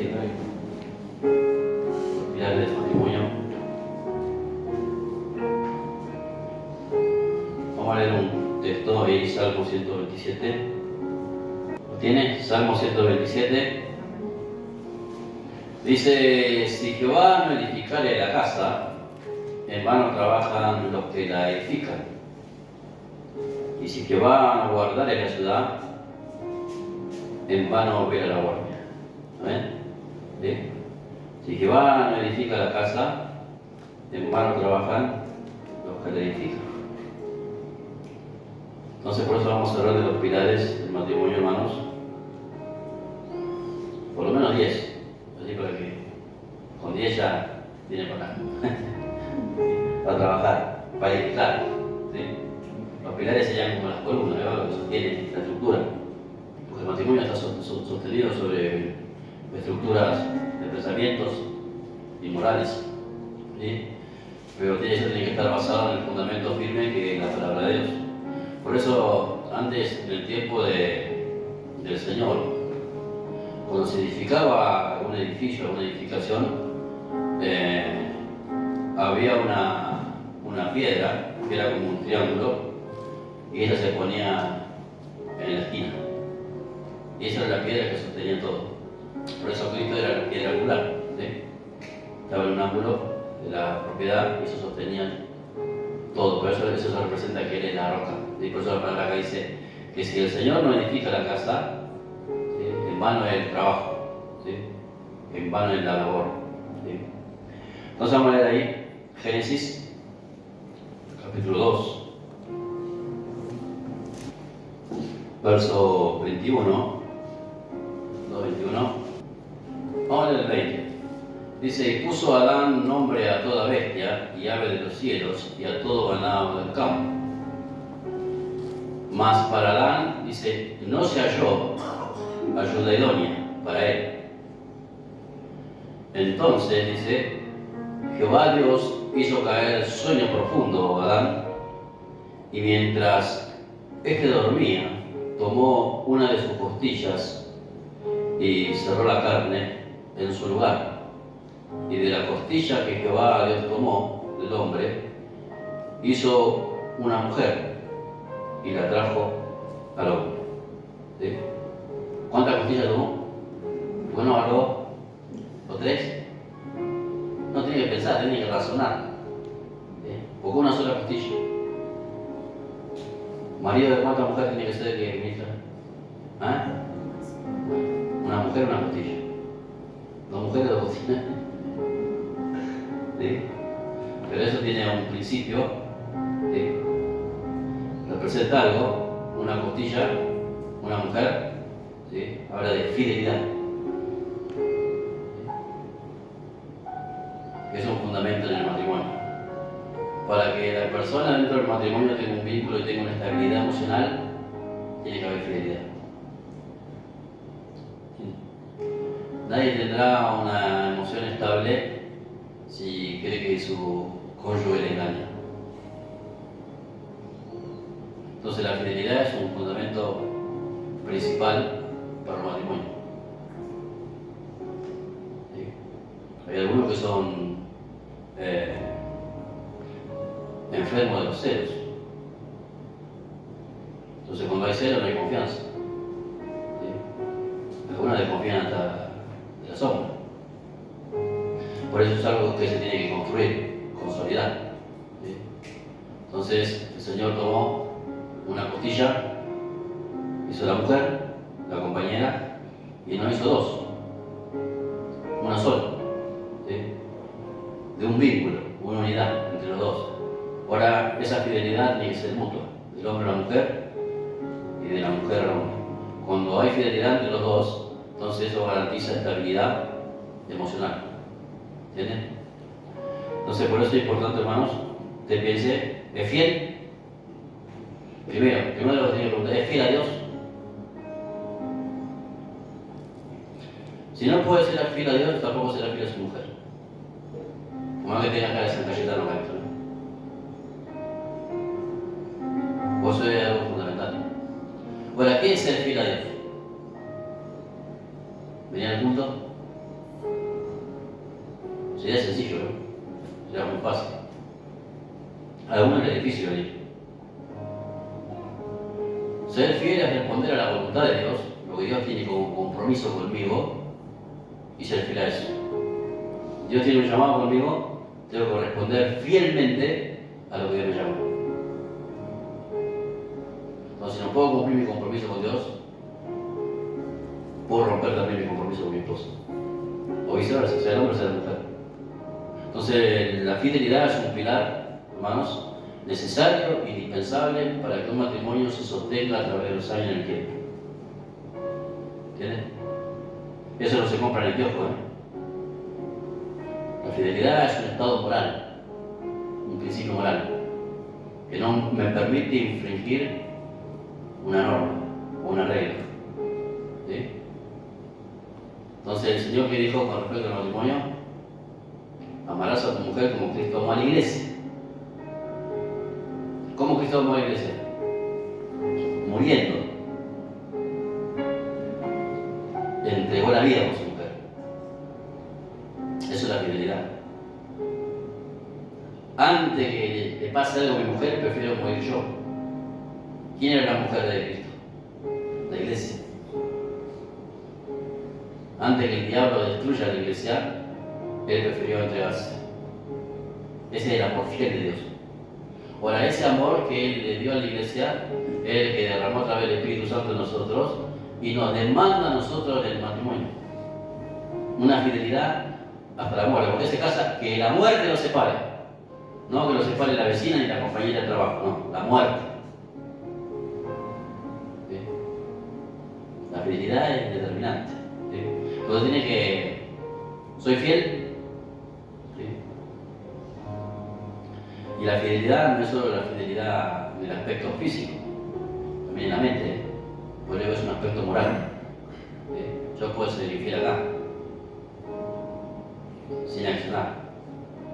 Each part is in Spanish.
Sí, los pilares del matrimonio. Vamos a leer un texto ahí, Salmo 127. ¿Lo tiene? Salmo 127. Dice: si Jehová no edificare la casa, en vano trabajan los que la edifican. Y si Jehová no guardare la ciudad, en vano vela la guardia. ¿Amén? ¿Sí? Si Jehová no edifica la casa, en vano trabajan los que la edifican. Entonces, por eso vamos a hablar de los pilares del matrimonio, hermanos. Por lo menos 10. Así para que con 10 ya tiene para trabajar, para edificar. ¿Sí? Los pilares se llaman como las columnas, ¿verdad? Que sostienen la estructura. Porque el matrimonio está sostenido sobre estructuras de pensamientos y morales. ¿Sí? Pero eso tiene que estar basado en el fundamento firme que es la palabra de Dios. Por eso, antes, en el tiempo del Señor, cuando se edificaba algún edificio, alguna edificación, había una piedra que era como un triángulo y ella se ponía en la esquina. Y esa era la piedra que sostenía todo. Por eso Cristo era la piedra angular. ¿Sí? Estaba en un ángulo de la propiedad y eso sostenía todo. Por eso representa que Él es la roca. Y por eso la palabra acá dice que si el Señor no edifica la casa, ¿sí?, en vano es el trabajo, ¿sí?, en vano es la labor. ¿Sí? Entonces vamos a leer ahí Génesis, capítulo 2, verso 21. 2:21. Vamos a leer el 20. Dice: y puso Adán nombre a toda bestia y ave de los cielos y a todo ganado del campo. Mas para Adán, dice, no se halló ayuda idónea para él. Entonces, dice, Jehová Dios hizo caer sueño profundo a Adán, y mientras éste dormía, tomó una de sus costillas y cerró la carne en su lugar. Y de la costilla que Jehová Dios tomó del hombre, hizo una mujer y la trajo al hombre. ¿Sí? ¿Cuántas costillas tomó? ¿Por qué no agarró los 3? No tenía que pensar, tenía que razonar. ¿Sí? ¿Por qué una sola costilla? ¿Marido de cuántas mujeres tiene que ser que ministra? ¿Ah? Una mujer, una costilla. 2 mujeres, 2 costillas. ¿Sí? Pero eso tiene un principio. ¿Sí? Representa algo, una costilla, una mujer, ¿sí?, habla de fidelidad. ¿Sí? Es un fundamento en el matrimonio. Para que la persona dentro del matrimonio tenga un vínculo y tenga una estabilidad emocional, tiene que haber fidelidad. ¿Sí? Nadie tendrá una emoción estable si cree que su cónyuge le engaña. Entonces la fidelidad es un fundamento principal para el matrimonio. ¿Sí? Hay algunos que son enfermos de los celos. Entonces cuando hay celos no hay confianza. ¿Sí? Algunos desconfían hasta de la sombra. Por eso es algo que se tiene que construir, consolidar. ¿Sí? Entonces el Señor tomó una costilla, hizo la mujer, la compañera, y no hizo 2, una sola, ¿sí?, de un vínculo, una unidad entre los dos. Ahora, esa fidelidad tiene que ser mutua, del hombre a la mujer y de la mujer al hombre. Cuando hay fidelidad entre los dos, entonces eso garantiza estabilidad emocional. ¿Entienden? Entonces, por eso es importante, hermanos, que piense, ¿es fiel? Primero lo que tiene que preguntar, ¿es fiel a Dios? Si no puede ser fiel a Dios, tampoco será fiel a su mujer. Como que tenga cara de San Cayetano acá dentro, ¿no? Por eso es algo fundamental. Ahora, ¿qué es ser fiel a Dios? ¿Venía al punto? Sería sencillo, ¿no? Sería muy fácil. A algunos es difícil venir. Ser fiel es responder a la voluntad de Dios, lo que Dios tiene como compromiso conmigo, y ser fiel a eso. Dios tiene un llamado conmigo, tengo que responder fielmente a lo que Dios me llama. Entonces, si no puedo cumplir mi compromiso con Dios, puedo romper también mi compromiso con mi esposa. O viceversa, sea el hombre o sea la mujer. Entonces, la fidelidad es un pilar, hermanos, necesario e indispensable para que un matrimonio se sostenga a través de los años en el tiempo. ¿Entienden? Eso no se compra en el kiosco, La fidelidad es un estado moral, un principio moral, que no me permite infringir una norma o una regla. ¿Sí? Entonces el Señor que dijo con respecto al matrimonio, amarás a tu mujer como Cristo amó a la iglesia. ¿Cómo Cristo amó a la iglesia? Muriendo. Le entregó la vida por su mujer. Eso es la fidelidad. Antes que le pase algo a mi mujer, prefiero morir yo. ¿Quién era la mujer de Cristo? La iglesia. Antes que el diablo destruya la iglesia, él prefirió entregarse. Ese es el amor fiel de Dios. Ahora, ese amor que él le dio a la iglesia, es el que derramó otra vez el Espíritu Santo en nosotros y nos demanda a nosotros el matrimonio. Una fidelidad hasta la muerte, porque se casa que la muerte nos separe. No que lo separe la vecina ni la compañera de trabajo, no, la muerte. ¿Sí? La fidelidad es determinante. ¿Sí? Entonces tiene que, soy fiel. ¿Sí? Y la fidelidad no es solo la fidelidad en el aspecto físico, también en la mente, porque es un aspecto moral. ¿Sí? Yo puedo ser infiel acá, sin accionar,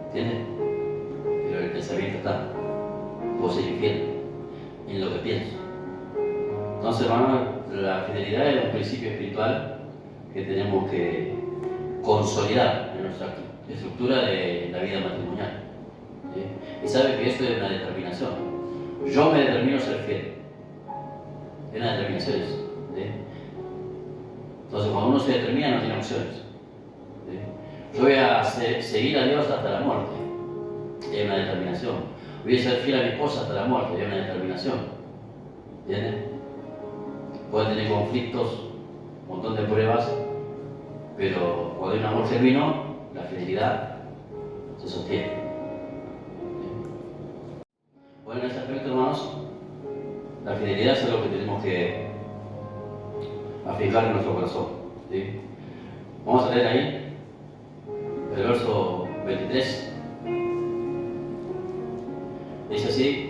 ¿entiendes? Pero el pensamiento está, puedo ser infiel en lo que pienso. Entonces, hermano, la fidelidad es un principio espiritual que tenemos que consolidar en nuestra estructura de la vida matrimonial. ¿Sí? Y sabe que esto es una determinación. Yo me determino a ser fiel. Es una determinación. ¿Sí? Entonces, cuando uno se determina, no tiene opciones. ¿Sí? Yo voy a seguir a Dios hasta la muerte. Es una determinación. Voy a ser fiel a mi esposa hasta la muerte. Es una determinación. ¿Entiendes? Puede tener conflictos, un montón de pruebas, pero cuando hay un amor genuino, la fidelidad se sostiene. Bueno, en ese aspecto, hermanos, la fidelidad es algo que tenemos que afijar en nuestro corazón. ¿Sí? Vamos a leer ahí el verso 23. Dice así: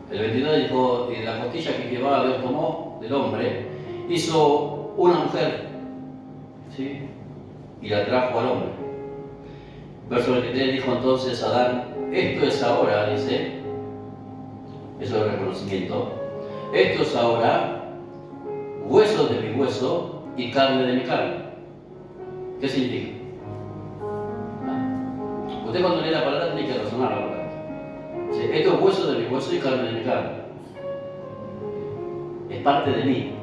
el 22 dijo, y de la costilla que llevaba Dios tomó del hombre, hizo una mujer, ¿sí? Y la trajo al hombre. Verso 23 dijo entonces Adán, esto es ahora, dice, eso es reconocimiento, esto es ahora hueso de mi hueso y carne de mi carne. ¿Qué significa? Usted cuando lee la palabra tiene que razonar la palabra. ¿Sí? Esto es hueso de mi hueso y carne de mi carne. Es parte de mí.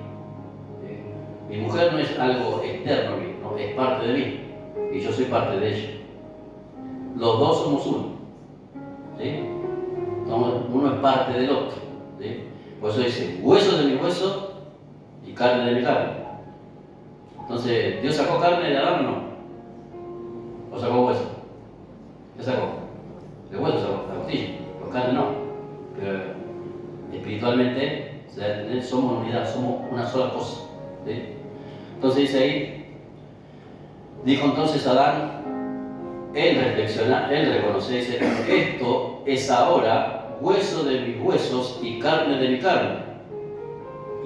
Mi mujer no es algo externo a mí, no, es parte de mí. Y yo soy parte de ella. Los dos somos uno. ¿Sí? Uno es parte del otro. ¿Sí? Por eso dice, hueso de mi hueso y carne de mi carne. Entonces, ¿Dios sacó carne de Adán o no? ¿O sacó hueso? ¿Qué sacó? El hueso sacó, la costilla. Por carne no. Pero espiritualmente, somos unidad, somos una sola cosa. ¿Sí? Entonces dice ahí, dijo entonces Adán, él reflexiona, él reconoce, dice, esto es ahora hueso de mis huesos y carne de mi carne.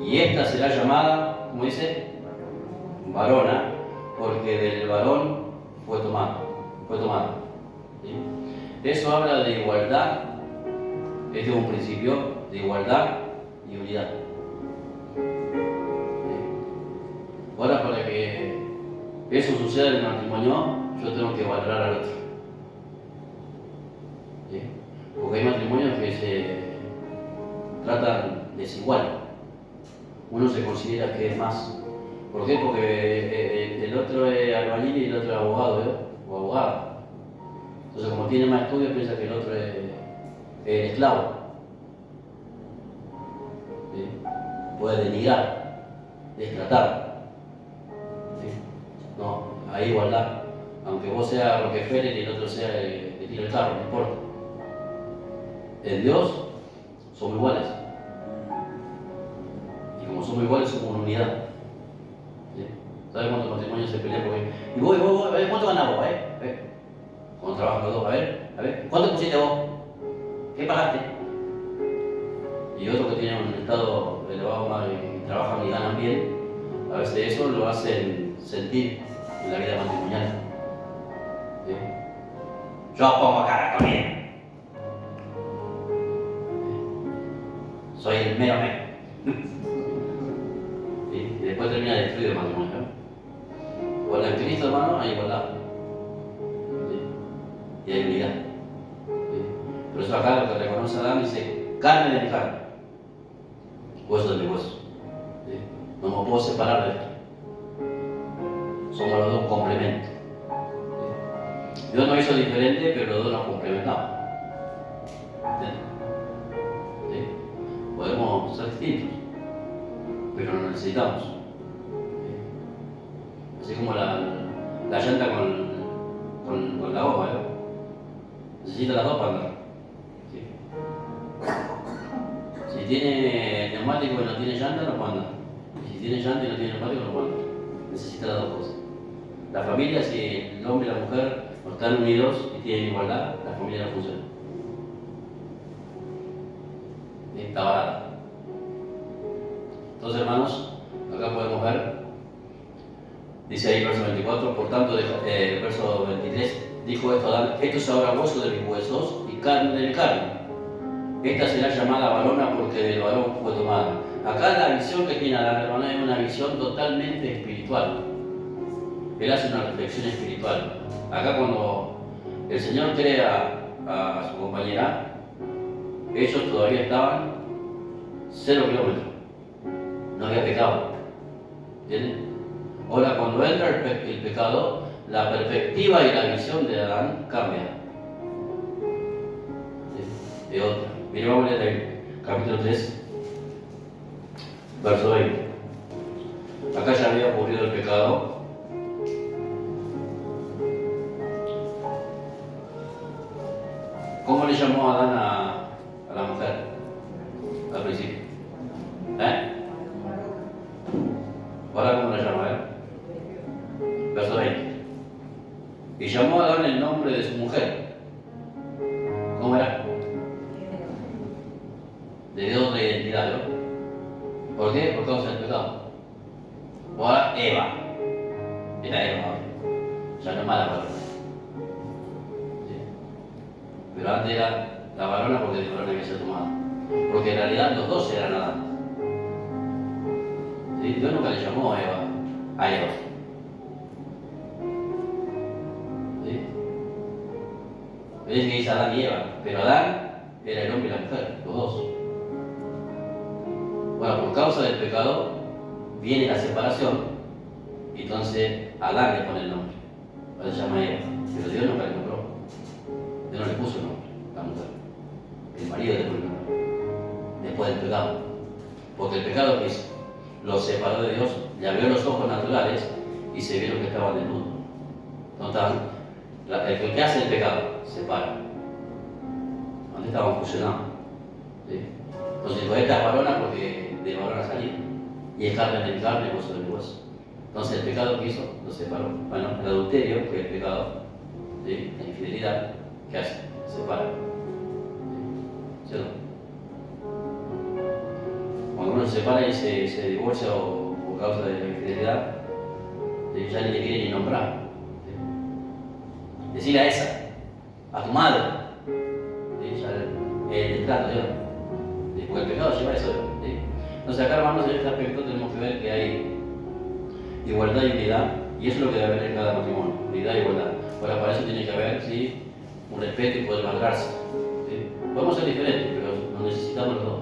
Y esta será llamada, ¿cómo dice? Varona, porque del varón fue tomada. ¿Sí? Eso habla de igualdad. Este es un principio de igualdad y unidad. ¿Sí? Ahora, para que eso suceda en el matrimonio, yo tengo que valorar al otro. ¿Sí? Porque hay matrimonios que se tratan desigual. Uno se considera que es más. ¿Por qué? Porque el otro es albañil y el otro es abogado, ¿eh? O abogada. Entonces, como tiene más estudios, piensa que el otro es esclavo. ¿Sí? Puede denigrar, destratar. ¿Sí? No, hay igualdad. Aunque vos seas Rockefeller y el otro sea que tira el carro, no importa. En Dios somos iguales. Y como somos iguales, somos una unidad. ¿Sí? ¿Sabes cuántos matrimonios se pelean? Porque, y vos, a ver, ¿cuánto ganás vos? Cuando trabajan los dos, a ver, ¿cuánto pusiste vos? ¿Qué pagaste? Y otros que tienen un estado elevado más y trabajan y ganan bien, a veces eso lo hacen sentir en la vida matrimonial. ¿Sí? Yo pongo cara con él. Soy el mero mero. ¿Sí? Y después termina destruido el matrimonio. Igual en Cristo, hermano, hay igualdad. ¿Sí? Y hay unidad. ¿Sí? Por eso acá lo que reconoce Adán dice, carne de mi carne, hueso de mi hueso. ¿Sí? No me puedo separar de esto. Somos los dos un complemento. ¿Sí? Dios nos hizo diferente, pero los dos nos complementamos. ¿Sí? Podemos ser distintos, pero nos necesitamos. ¿Sí? Así como la llanta con la goma, ¿eh? Necesita las dos para andar. ¿Sí? Si tiene neumático y no tiene llanta, no puede andar. Y si tiene llanta y no tiene neumático, no puede andar. Necesita las dos cosas. La familia, si el hombre y la mujer no están unidos y tienen igualdad, la familia no funciona. Está barata. Entonces, hermanos, acá podemos ver, dice ahí verso 24, por tanto, verso 23, dijo esto Adán, esto es ahora hueso de mis huesos y carne de mi carne. Esta será llamada varona porque del varón fue tomada. Acá la visión que tiene Adán, hermano, es una visión totalmente espiritual. Él hace una reflexión espiritual. Acá cuando el Señor crea a su compañera, ellos todavía estaban 0 kilómetros. No había pecado. ¿Entienden? Ahora, cuando entra el pecado, la perspectiva y la visión de Adán cambia. ¿Sí? De otra. Mire, vamos a leer ahí, capítulo 3, verso 20. Acá ya había ocurrido el pecado. ¿Cómo le llamó Adán a la mujer al principio? Ahora, ¿cómo la llama él? Verso 20. Y llamó a Adán el nombre de su mujer. ¿Cómo era? Le dio otra identidad, ¿no? ¿Por qué? Por causa del pecado. Ahora Eva. Era Eva ahora. Ya no es mala varona. ¿Sí? Pero antes era la varona porque de varona había sido tomada. Porque en realidad los dos eran Adán. ¿Sí? Dios nunca le llamó a Eva. ¿Sí? Él dice que dice Adán y Eva, pero Adán era el hombre y la mujer, los dos. Bueno, por causa del pecado viene la separación y entonces Adán le pone el nombre. Ahora se llama Eva, pero Dios nunca le nombró. Dios no le puso el nombre, la mujer. El marido le pone el nombre. Después del pecado. Porque el pecado que hizo, los separó de Dios, le abrió los ojos naturales y se vieron que estaban desnudos. No estaban. El que hace el pecado se para. Antes estaban fusionados. ¿Sí? Entonces dijo, esta es varona porque de varona salí. Y es carne de mi carne, hueso de mi hueso. Entonces el pecado que hizo lo separó. Bueno, el adulterio, que es el pecado, ¿sí? La infidelidad, ¿qué hace? Separa. ¿Sí o no? Cuando uno se separa y se divorcia o por causa de la infidelidad, ya ni le quiere ni nombrar. ¿Sí? Decirle a esa, a tu madre, ¿sí? Ya el trato, ¿sí? Porque el pecado lleva eso. ¿Sí? Entonces acá, hermanos, en este aspecto tenemos que ver que hay igualdad y unidad Y eso es lo que debe haber en cada matrimonio, unidad y igualdad. Ahora, para eso tiene que haber, ¿sí?, un respeto y poder valorarse. ¿Sí? Podemos ser diferentes, pero nos necesitamos los dos.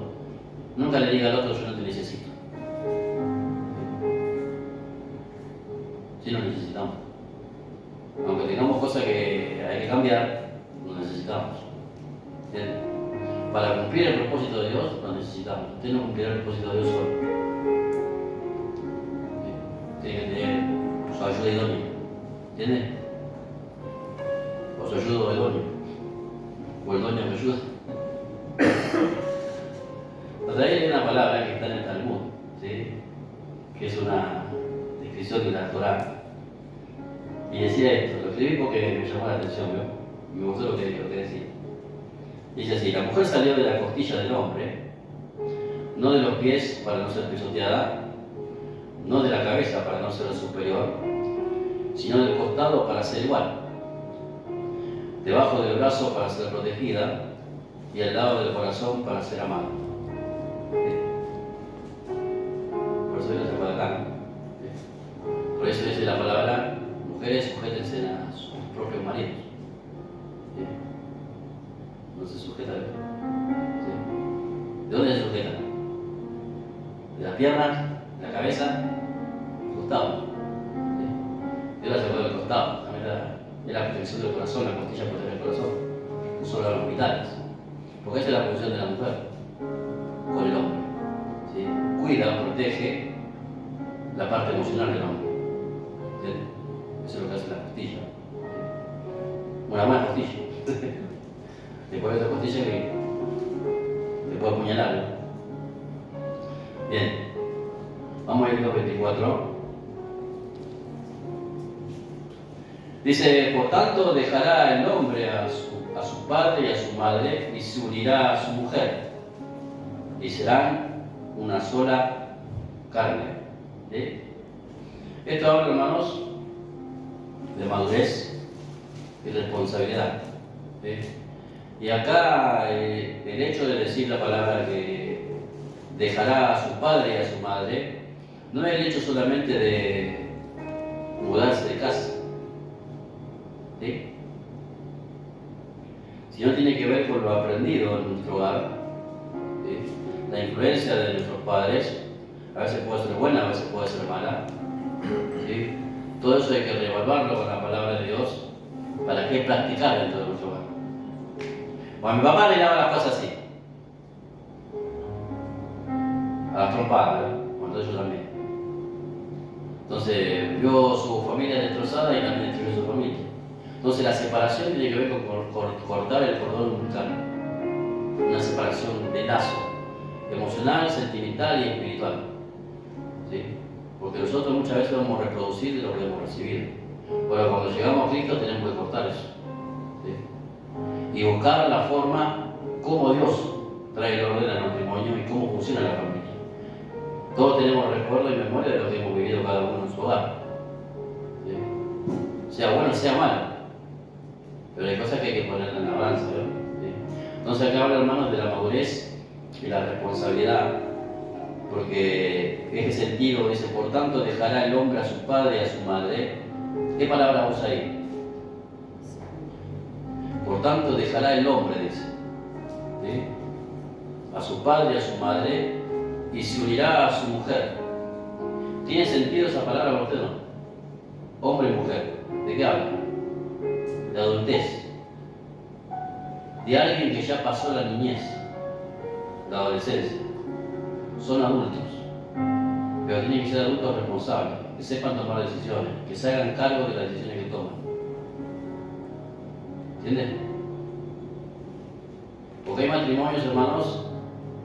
Nunca le diga al otro, yo no te necesito. Sí nos necesitamos. Aunque tengamos cosas que hay que cambiar, nos necesitamos. ¿Entiendes? Para cumplir el propósito de Dios, nos necesitamos. Usted no cumplirá el propósito de Dios solo. Tiene que tener su ayuda idónea. ¿Entiendes? O su ayuda idónea. O el dueño me ayuda. Entonces ahí hay una palabra que está en el Talmud, ¿sí?, que es una descripción de la Torá. Y decía esto, lo escribí porque me llamó la atención, ¿no? Me gustó lo que decía. Dice así: la mujer salió de la costilla del hombre, no de los pies para no ser pisoteada, no de la cabeza para no ser superior, sino del costado para ser igual, debajo del brazo para ser protegida y al lado del corazón para ser amada. Por eso viene esa acá, ¿no? Por eso dice la palabra: mujeres, sujétense a sus propios maridos. No se sujeta de otro. ¿De dónde se sujeta? De las piernas, de la cabeza, del costado. Dios la sacó del costado. También es la protección del corazón, la costilla protege el corazón. No solo a los vitales. Porque esa es la función de la mujer con el hombre. ¿Sí? Cuida, protege la parte emocional del hombre. ¿Entiendes? Eso es lo que hace la costilla. Una buena costilla. Después de esa costilla que te puede apuñalar, ¿no? Bien. Vamos a ir a 24. Dice: por tanto dejará el hombre a su padre y a su madre y se unirá a su mujer y serán una sola carne. ¿Sí? Esto habla, hermanos, de madurez y responsabilidad. ¿Sí? Y acá el hecho de decir la palabra que dejará a su padre y a su madre no es el hecho solamente de mudarse de casa, ¿sí?, sino tiene que ver con lo aprendido en nuestro hogar. ¿Sí? La influencia de nuestros padres a veces puede ser buena, a veces puede ser mala. ¿Sí? Todo eso hay que reevaluarlo con la palabra de Dios para que practicar dentro de nuestro hogar. Cuando mi papá le daba las cosas así, a las trompadas, cuando yo también. Entonces vio su familia destrozada y también destruyó su familia. Entonces la separación tiene que ver con cortar el cordón umbilical. Una separación de lazo emocional, sentimental y espiritual. ¿Sí? Porque nosotros muchas veces vamos a reproducir lo que hemos recibido. Pero cuando llegamos a Cristo tenemos que cortar eso. ¿Sí? Y buscar la forma como Dios trae el orden al matrimonio y cómo funciona la familia. Todos tenemos recuerdo y memoria de lo que hemos vivido cada uno en su hogar. ¿Sí? Sea bueno, sea malo. Pero hay cosas que hay que poner en la balanza. ¿Sí? Entonces acá habla, hermanos, de la madurez y la responsabilidad. Porque ese sentido dice: por tanto dejará el hombre a su padre y a su madre. ¿Qué palabra usa ahí? Por tanto dejará el hombre, dice, ¿sí?, a su padre y a su madre y se unirá a su mujer. ¿Tiene sentido esa palabra para usted, no? Hombre y mujer. ¿De qué habla? De adultez. De alguien que ya pasó la niñez, la adolescencia. Son adultos, pero tienen que ser adultos responsables, que sepan tomar decisiones, que se hagan cargo de las decisiones que toman. ¿Entienden? Porque hay matrimonios, hermanos,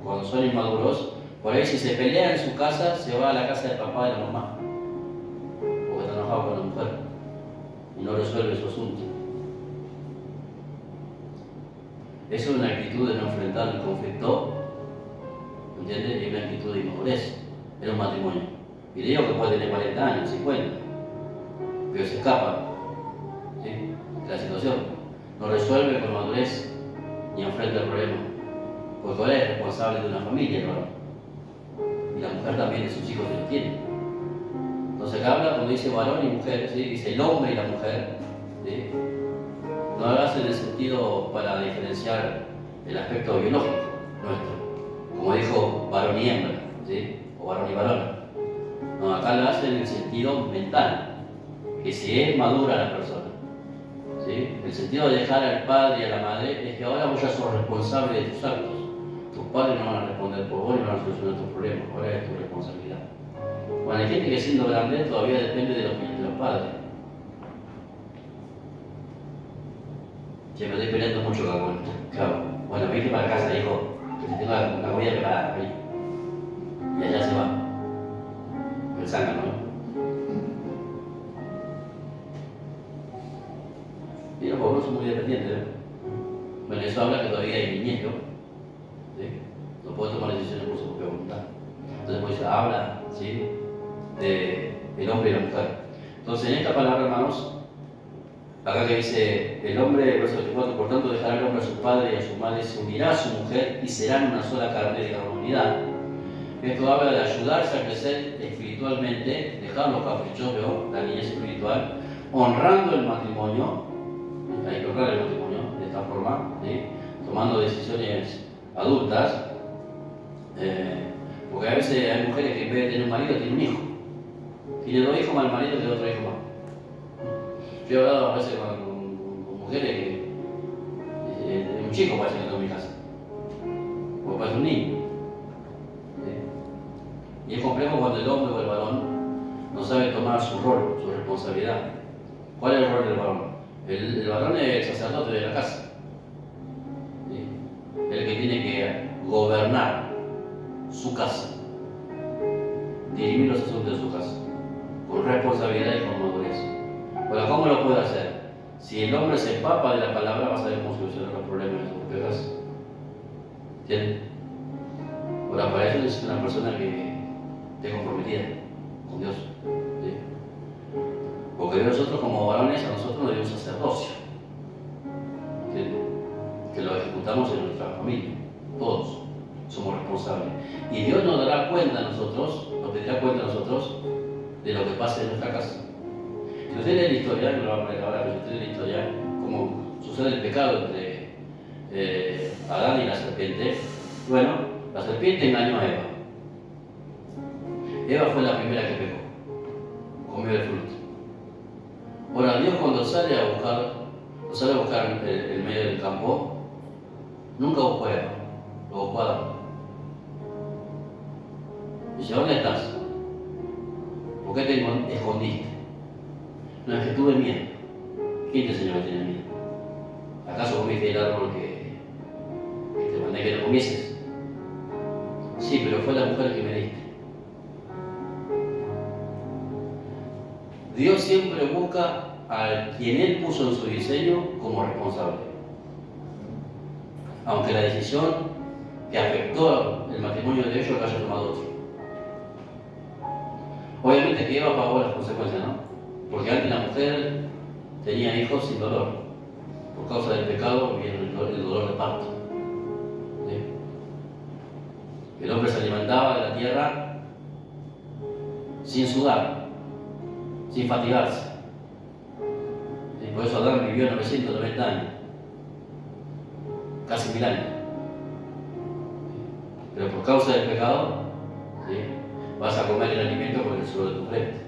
cuando son inmaduros, por ahí si se pelea en su casa, se va a la casa del papá y de la mamá, porque está enojado con la mujer y no resuelve su asunto. Eso es una actitud de no enfrentar el conflicto, ¿entiendes? Es una actitud de inmadurez en un matrimonio. Y digo que puede tener 40 años, 50, pero se escapa, ¿sí?, de la situación. No resuelve con madurez ni enfrenta el problema, porque ahora es responsable de una familia, ¿no? Y la mujer también de sus hijos que los tiene. Entonces acá habla cuando dice varón y mujer, ¿sí? Dice el hombre y la mujer, ¿sí? No lo hace en el sentido para diferenciar el aspecto biológico nuestro, como dijo varón y hembra, ¿sí? O varón y varona. No, acá lo hace en el sentido mental, que si es madura la persona, ¿sí? El sentido de dejar al padre y a la madre es que ahora vos ya sos responsable de tus actos. Tus padres no van a responder por vos y no van a solucionar tus problemas, ahora es tu responsabilidad. Bueno, hay gente que siendo grande todavía depende de la opinión de los padres. Che, me estoy peleando mucho con claro. Bueno, vete para casa, hijo, que te tengo la comida preparada ahí. Y allá se va. El zángano, ¿no? Y los pobres son muy dependientes, ¿eh? Bueno, eso habla que todavía hay niñez, ¿no? ¿Sí? No puede tomar decisiones por su propia voluntad. Entonces, pues habla, ¿sí? Del hombre y la mujer. Entonces, en esta palabra, hermanos, acá que dice el hombre, verso 24, por tanto dejará el hombre a su padre y a su madre, se unirá a su mujer y serán una sola carne de unidad. Esto habla de ayudarse a crecer espiritualmente, dejar los caprichos, la niñez espiritual, honrando el matrimonio. Hay que honrar el matrimonio de esta forma, ¿sí? Tomando decisiones adultas, porque a veces hay mujeres que en vez de tener un marido tienen un hijo. Tiene 2 hijos más el marido que otro hijo más. Yo he hablado a veces con mujeres que un chico parece que tengo en mi casa, o parece un niño. ¿Sí? Y es complejo cuando el hombre o el varón no sabe tomar su rol, su responsabilidad. ¿Cuál es el rol del varón? El varón es el sacerdote de la casa, ¿sí? El que tiene que gobernar su casa, dirimir los asuntos de su casa, con responsabilidad y con madurez. Bueno, ¿cómo lo puede hacer? Si el hombre se empapa de la palabra, va a saber cómo solucionar los problemas de su propia casa. ¿Entienden? Ahora, para eso necesita una persona que esté comprometida con Dios, ¿sí? Porque nosotros como varones, a nosotros nos dio un sacerdocio, que lo ejecutamos en nuestra familia, todos somos responsables. Y Dios nos dará cuenta a nosotros, nos pedirá cuenta a nosotros de lo que pasa en nuestra casa. Si usted lee la historia, no lo va a poner ahora, pero si usted lee la historia, cómo sucede el pecado entre Adán y la serpiente, bueno, la serpiente engañó a Eva. Eva fue la primera que pecó, comió el fruto. Ahora, Dios cuando sale a buscar el medio del campo, nunca buscó a Eva, lo buscó a Adán. Dice, ¿dónde estás? ¿Por qué te escondiste? No, es que tuve miedo. ¿Quién te enseñó que tienes miedo? ¿Acaso comiste el árbol que te mandé que no comieses? Sí, pero fue la mujer que me diste. Dios siempre busca a quien Él puso en su diseño como responsable. Aunque la decisión que afectó el matrimonio de ellos lo haya tomado otro. Obviamente que Eva pagó las consecuencias, ¿no? Porque antes la mujer tenía hijos sin dolor. Por causa del pecado viene el dolor de parto. ¿Sí? El hombre se alimentaba de la tierra sin sudar, sin fatigarse. ¿Sí? Por eso Adán vivió 990 años, casi 1000 años. Pero por causa del pecado, ¿sí? Vas a comer el alimento con el sudor de tu frente.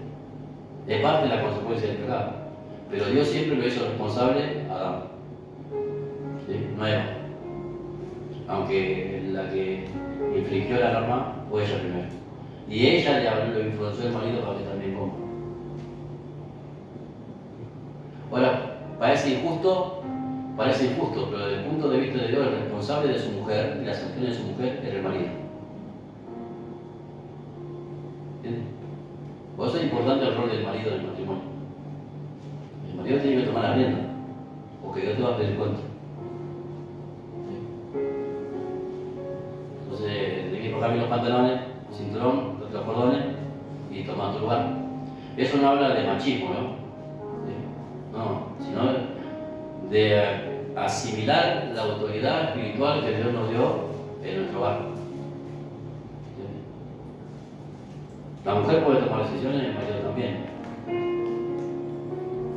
Es parte de la consecuencia del pecado. Pero Dios siempre lo hizo responsable a Adán, ¿sí? No a Eva. Aunque la que infringió la norma fue ella primero. Y ella lo influenció al marido para que también coma. Ahora, parece injusto, pero desde el punto de vista de Dios, el responsable de su mujer y las acciones de su mujer era el marido. ¿Entiendes? Por eso es importante el rol del marido en el matrimonio. El marido tiene que tomar la rienda, porque Dios te va a pedir cuenta. Entonces, tienes que coger los pantalones, el cinturón, los cordones y tomar tu lugar. Eso no habla de machismo, ¿no? No, sino de asimilar la autoridad espiritual que Dios nos dio en nuestro hogar. La mujer puede tomar decisiones, el marido también.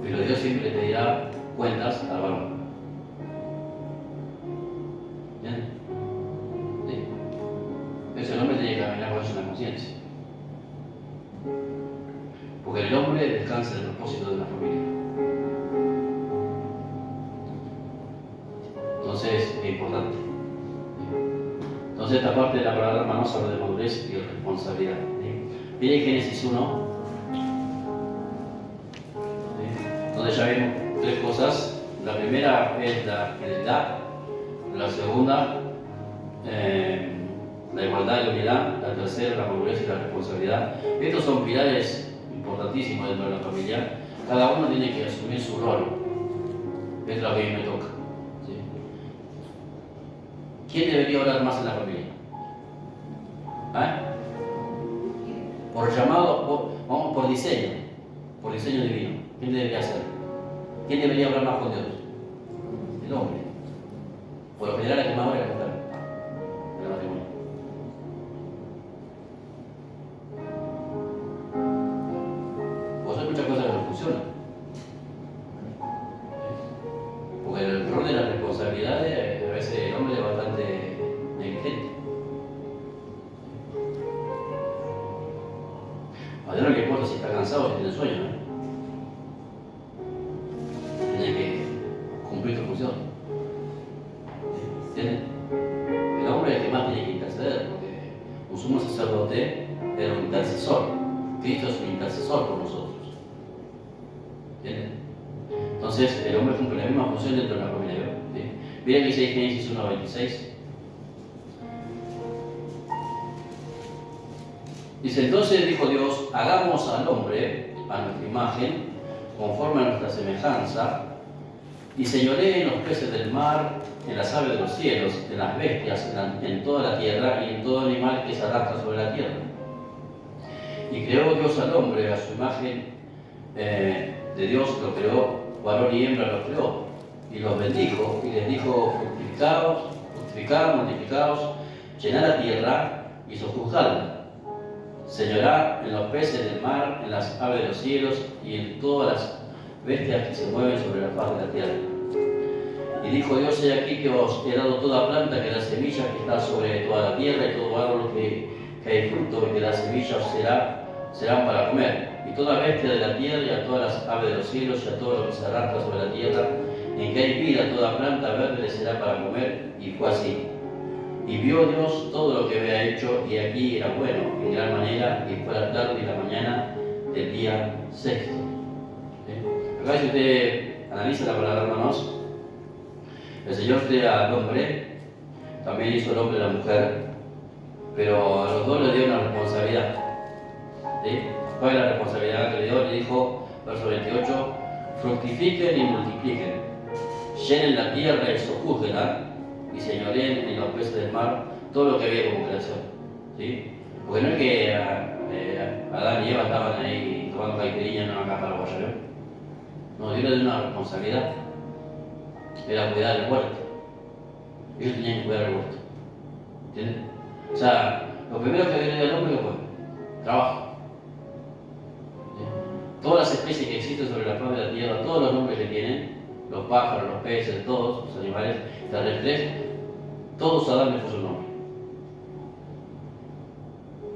Pero Dios siempre le pedirá cuentas al varón. ¿Bien? ¿Sí? Eso el hombre tiene que caminar con eso en la conciencia. Porque el hombre descansa en el propósito de una familia. Entonces, es importante. Entonces, esta parte de la palabra, hermanos, habla de madurez y responsabilidad. Miren Génesis 1, donde ya vemos tres cosas. La primera es la fidelidad, la segunda, la igualdad y la unidad, la tercera, la madurez y la responsabilidad. Estos son pilares importantísimos dentro de la familia. Cada uno tiene que asumir su rol. Es lo que a mí me toca. ¿Sí? ¿Quién debería orar más en la familia? Por llamado, por diseño divino. ¿Quién debería hacer? ¿Quién debería hablar más con Dios? El hombre. Por lo general, el que más ora es la mujer en el matrimonio. Pues hay muchas cosas que no funcionan. Porque el rol de las responsabilidades, a veces el hombre es bastante negligente. A Dios no le importa si está cansado o si tiene sueño, ¿no? Tiene que cumplir su función. ¿Entienden? El hombre es el que más tiene que interceder, porque un sumo sacerdote era un intercesor. Cristo es un intercesor por nosotros. ¿Entienden? Entonces, el hombre cumple la misma función dentro de la familia. ¿Sí? Miren que dice Génesis 1:26. Dice, entonces dijo Dios, hagamos al hombre a nuestra imagen, conforme a nuestra semejanza, y señoree en los peces del mar, en las aves de los cielos, en las bestias, en toda la tierra y en todo animal que se arrastra sobre la tierra. Y creó Dios al hombre a su imagen de Dios, lo creó, varón y hembra los creó, y los bendijo, y les dijo, fructificad, multiplicaos, llenad la tierra y sojuzgadla. Señorá en los peces del mar, en las aves de los cielos y en todas las bestias que se mueven sobre la faz de la tierra. Y dijo Dios, he aquí que os he dado toda planta que da semilla que está sobre toda la tierra, y todo árbol que hay fruto y que da semilla serán para comer. Y toda bestia de la tierra y a todas las aves de los cielos y a todo lo que se arrastra sobre la tierra, en que hay vida, toda planta verde le será para comer. Y fue así. Y vio Dios todo lo que había hecho, y aquí era bueno, en gran manera, y fue la tarde y la mañana del día sexto. ¿Sí? Acá si usted analiza la palabra, hermanos, el Señor crea al hombre, también hizo el hombre y la mujer, pero a los dos le dio una responsabilidad. ¿Sí? ¿Cuál es la responsabilidad que le dio? Le dijo, verso 28, fructifiquen y multipliquen, llenen la tierra y sojúzguenla, y señoreen en los peces del mar todo lo que había como creación. ¿Sí? Porque no es que Adán y Eva estaban ahí tomando caipirinha en una caja de paraguaya. No, Dios le dio una responsabilidad. Era cuidar el huerto. Ellos tenían que cuidar el huerto. ¿Entienden? O sea, lo primero que viene del hombre, ¿qué fue? Trabajo. ¿Sí? Todas las especies que existen sobre la faz de la tierra, todos los nombres que tienen, los pájaros, los peces, todos los animales terrestres, todos Adán le puso un nombre.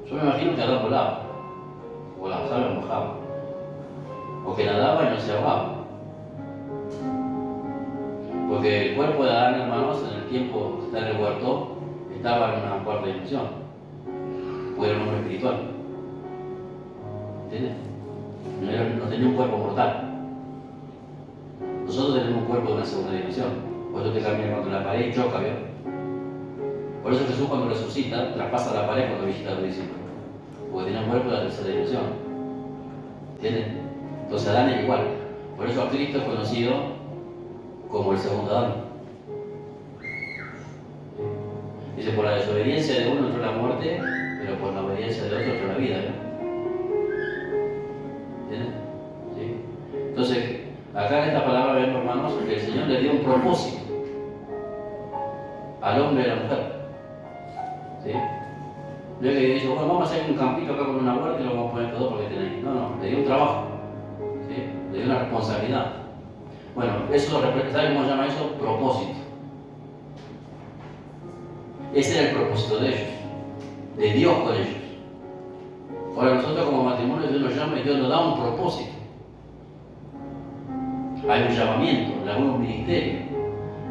Yo me imagino que Adán volaba, o las aves mojaban, o que nadaba y no se ahogaba. Porque el cuerpo de Adán, hermanos, en el tiempo que está en el huerto, estaba en una cuarta dimensión, porque era un hombre espiritual. ¿Entiendes? No tenía un cuerpo mortal. Nosotros tenemos un cuerpo de una segunda dimensión. Por eso te caminas contra la pared y choca, ¿vio? Por eso Jesús cuando resucita traspasa la pared cuando visita a los discípulos. Porque tiene un cuerpo de la tercera dimensión. ¿Entienden? Entonces Adán es igual. Por eso a Cristo es conocido como el segundo Adán. Dice, por la desobediencia de uno entró la muerte, pero por la obediencia de otro entró la vida, ¿no? ¿Entienden? ¿Sí? Entonces, acá en esta palabra vemos, hermanos, que el Señor le dio un propósito al hombre y a la mujer. ¿Sí? No es que dice, bueno, vamos a hacer un campito acá con una huerta y lo vamos a poner todo porque tenéis. No, no, le dio un trabajo, ¿sí? Le dio una responsabilidad. Bueno, eso, ¿sabe cómo se llama eso? Propósito. Ese era el propósito de ellos, de Dios con ellos. Ahora nosotros como matrimonio Dios nos llama y Dios nos da un propósito. Hay un llamamiento, hay un ministerio.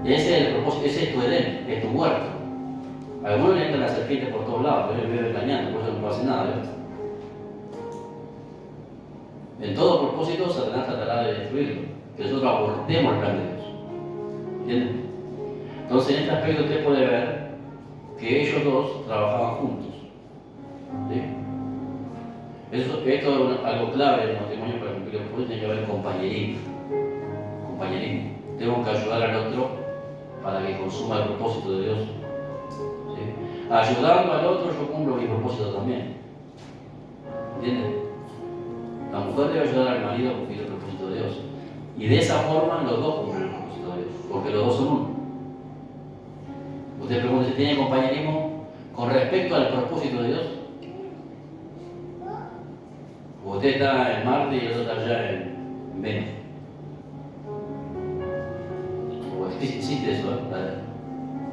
Y ese es el propósito, ese es tu Edén, es tu huerto. A algunos le entra la serpiente por todos lados, pero él vive engañando, por eso no pasa nada. En todo propósito, Satanás tratará de destruirlo, que nosotros abortemos el plan de Dios. ¿Entienden? Entonces, en este aspecto usted puede ver que ellos dos trabajaban juntos. ¿Sí? Esto es algo clave en el matrimonio para cumplir el propósito, tiene que haber compañerismo. Compañerismo. Tengo que ayudar al otro para que consuma el propósito de Dios. ¿Sí? Ayudando al otro, yo cumplo mi propósito también. ¿Entienden? La mujer debe ayudar al marido a cumplir el propósito de Dios. Y de esa forma los dos cumplen el propósito de Dios, porque los dos son uno. Usted pregunta si tiene compañerismo con respecto al propósito de Dios. Usted está en Marte y el otro está allá en Venus. O existe eso,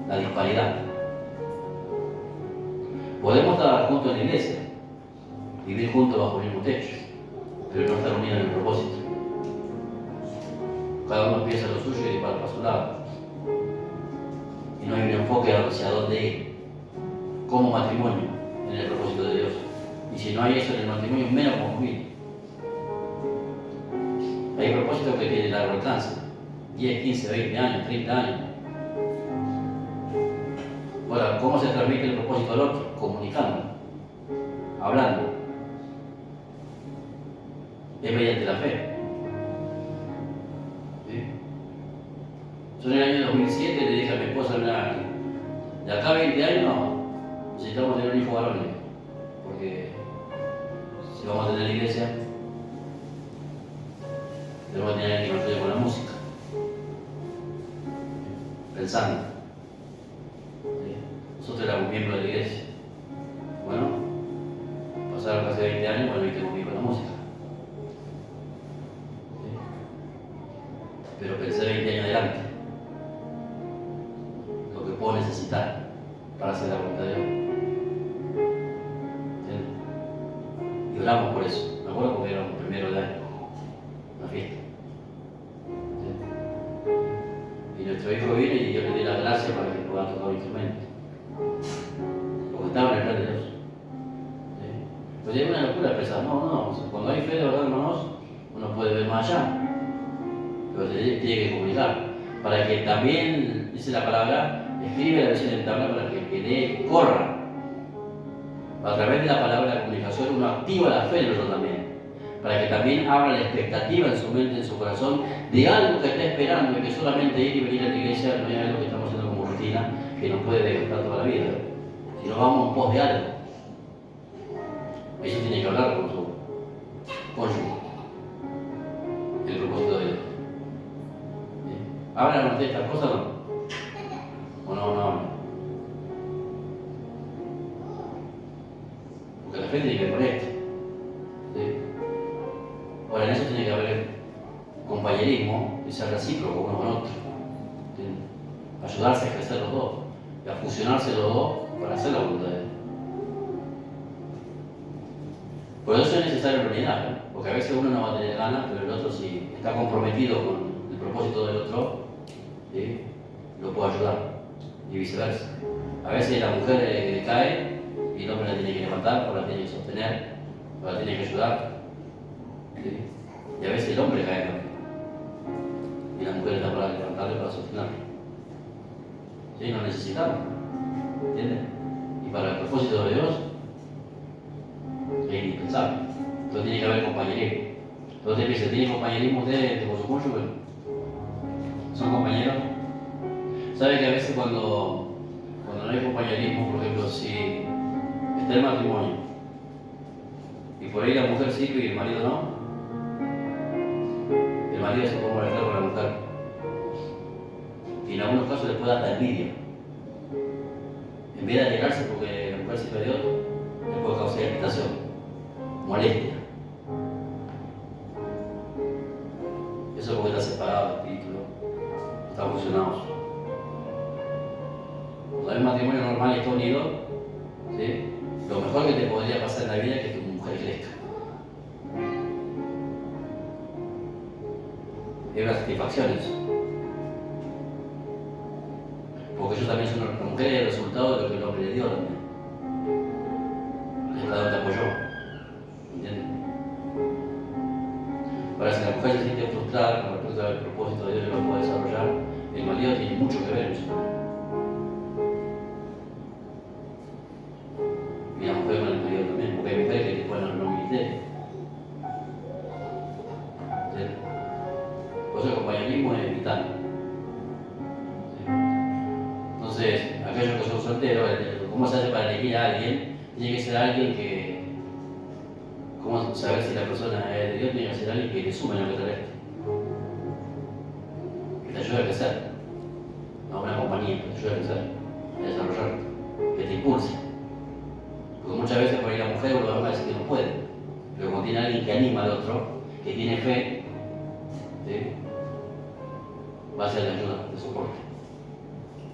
la disparidad. Podemos estar juntos en la iglesia, vivir juntos bajo el mismo techo, pero no estar unidos en el propósito. Cada uno piensa lo suyo y dispara para su lado. Y no hay un enfoque hacia dónde ir, como matrimonio, en el propósito de Dios. Y si no hay eso en el matrimonio, menos como familia. Hay propósitos que tienen largo alcance, 10, 15, 20 años, 30 años. Ahora, ¿cómo se transmite el propósito al otro? Comunicando, hablando. Es mediante la fe. ¿Sí? Yo en el año 2007 le dije a mi esposa, mira, de acá a 20 años necesitamos tener un hijo varón, porque si vamos a tener la iglesia, tenemos que tener alguien que nos ayude con la música, pensando. ¿Sí? Nosotros éramos miembros de la iglesia. Bueno, pasaron casi 20 años, bueno, y tengo que ir con la música. ¿Sí? Pero pensé 20 años adelante, lo que puedo necesitar para hacer la voluntad de Dios. ¿Sí? Y oramos por eso. Me acuerdo porque era un primero de año, una fiesta. ¿Sí? Y nuestro hijo vino y yo le di la gracia para que pueda tocar un instrumento. Porque estaba en el plan de Dios. ¿Sí? Pues es una locura pensar, no, cuando hay fe de verdad, hermanos, uno puede ver más allá. Pero se tiene que comunicar. Para que también, dice la palabra, escribe la versión en tabla para que el que lee corra. A través de la palabra de comunicación uno activa la fe en nosotros también. Para que también abra la expectativa en su mente, en su corazón, de algo que está esperando y que solamente ir y venir a la iglesia no es algo que estamos haciendo como rutina, que nos puede desgastar toda la vida. Si no vamos en pos de algo. Eso tiene que hablar con su cónyuge. El propósito de Dios. ¿Hablan de estas cosas o no? ¿O no hablan? Porque la fe tiene que ver con esto. ¿Sí? Ahora, en eso tiene que haber compañerismo y ser recíproco uno con otro. ¿Sí? Ayudarse a crecer los dos y a fusionarse los dos para hacer la voluntad de Dios. Por eso es necesaria la unidad, ¿eh? Porque a veces uno no va a tener ganas, pero el otro, si está comprometido con el propósito del otro, ¿sí? Lo puede ayudar y viceversa. A veces la mujer cae y el hombre la tiene que levantar, o la tiene que sostener, o la tiene que ayudar. ¿Sí? Y a veces el hombre cae también. Y la mujer está para levantarle, para sostenerlo. ¿Sí? Nos necesitamos. ¿Entiendes? Y para el propósito de Dios es indispensable. Entonces tiene que haber compañerismo. Entonces piensa, ¿tiene compañerismo usted con su cónyuge? ¿Son compañeros? ¿Sabe que a veces cuando no hay compañerismo, por ejemplo, si está el matrimonio y por ahí la mujer sirve y el marido no, el marido se puede molestar con la mujer y en algunos casos le puede dar hasta envidia. En vez de alegrarse porque la mujer sirve a Dios, te puede causar irritación, molestia. Eso es porque está separado del espíritu, ¿no? Están fusionados. Cuando hay un matrimonio normal y está unido, ¿sí? Lo mejor que te podría pasar en la vida es que tu mujer crezca. Es una satisfacción eso. Porque ellos también son, la mujer es el resultado de lo que el hombre le dio también. El Estado te apoyó. ¿Entiendes? Ahora, si la mujer se siente frustrada con respecto al propósito de Dios que no puede desarrollar, el marido tiene mucho que ver en eso. Y la mujer con el marido también, porque hay mujeres que te ponen en los ministerios. ¿Entiendes? Por eso el compañerismo es vital. Entonces, aquellos que son solteros, ¿cómo se hace para elegir a alguien? Tiene que ser alguien que, ¿cómo saber si la persona es de Dios? Tiene que ser alguien que le sume en lo que trae, que te ayude a crecer, a una compañía, que te ayude a crecer, a desarrollarte, que te impulse. Porque muchas veces por ahí la mujer o los hombres dicen que no puede, pero como tiene alguien que anima al otro, que tiene fe, ¿sí? Va a ser de ayuda, de soporte.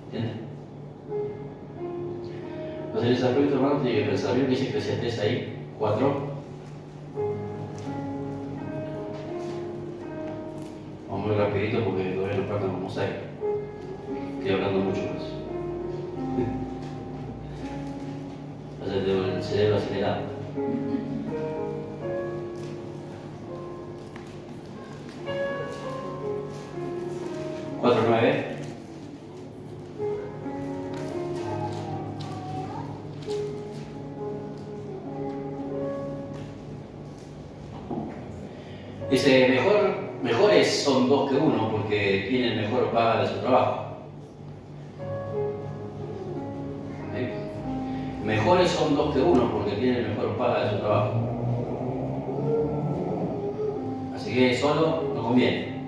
¿Entiendes? Entonces en ese aspecto, hermano, tiene que pensar bien, dice Eclesiastés ahí, 4. Vamos muy rapidito porque todavía nos faltan como 6. Estoy hablando mucho de eso. Entonces tengo el cerebro acelerado. Cuatro, 9. Dice, mejores son dos que uno porque tienen mejor paga de su trabajo. ¿Sí? Mejores son dos que uno porque tienen mejor paga de su trabajo. Así que solo no conviene.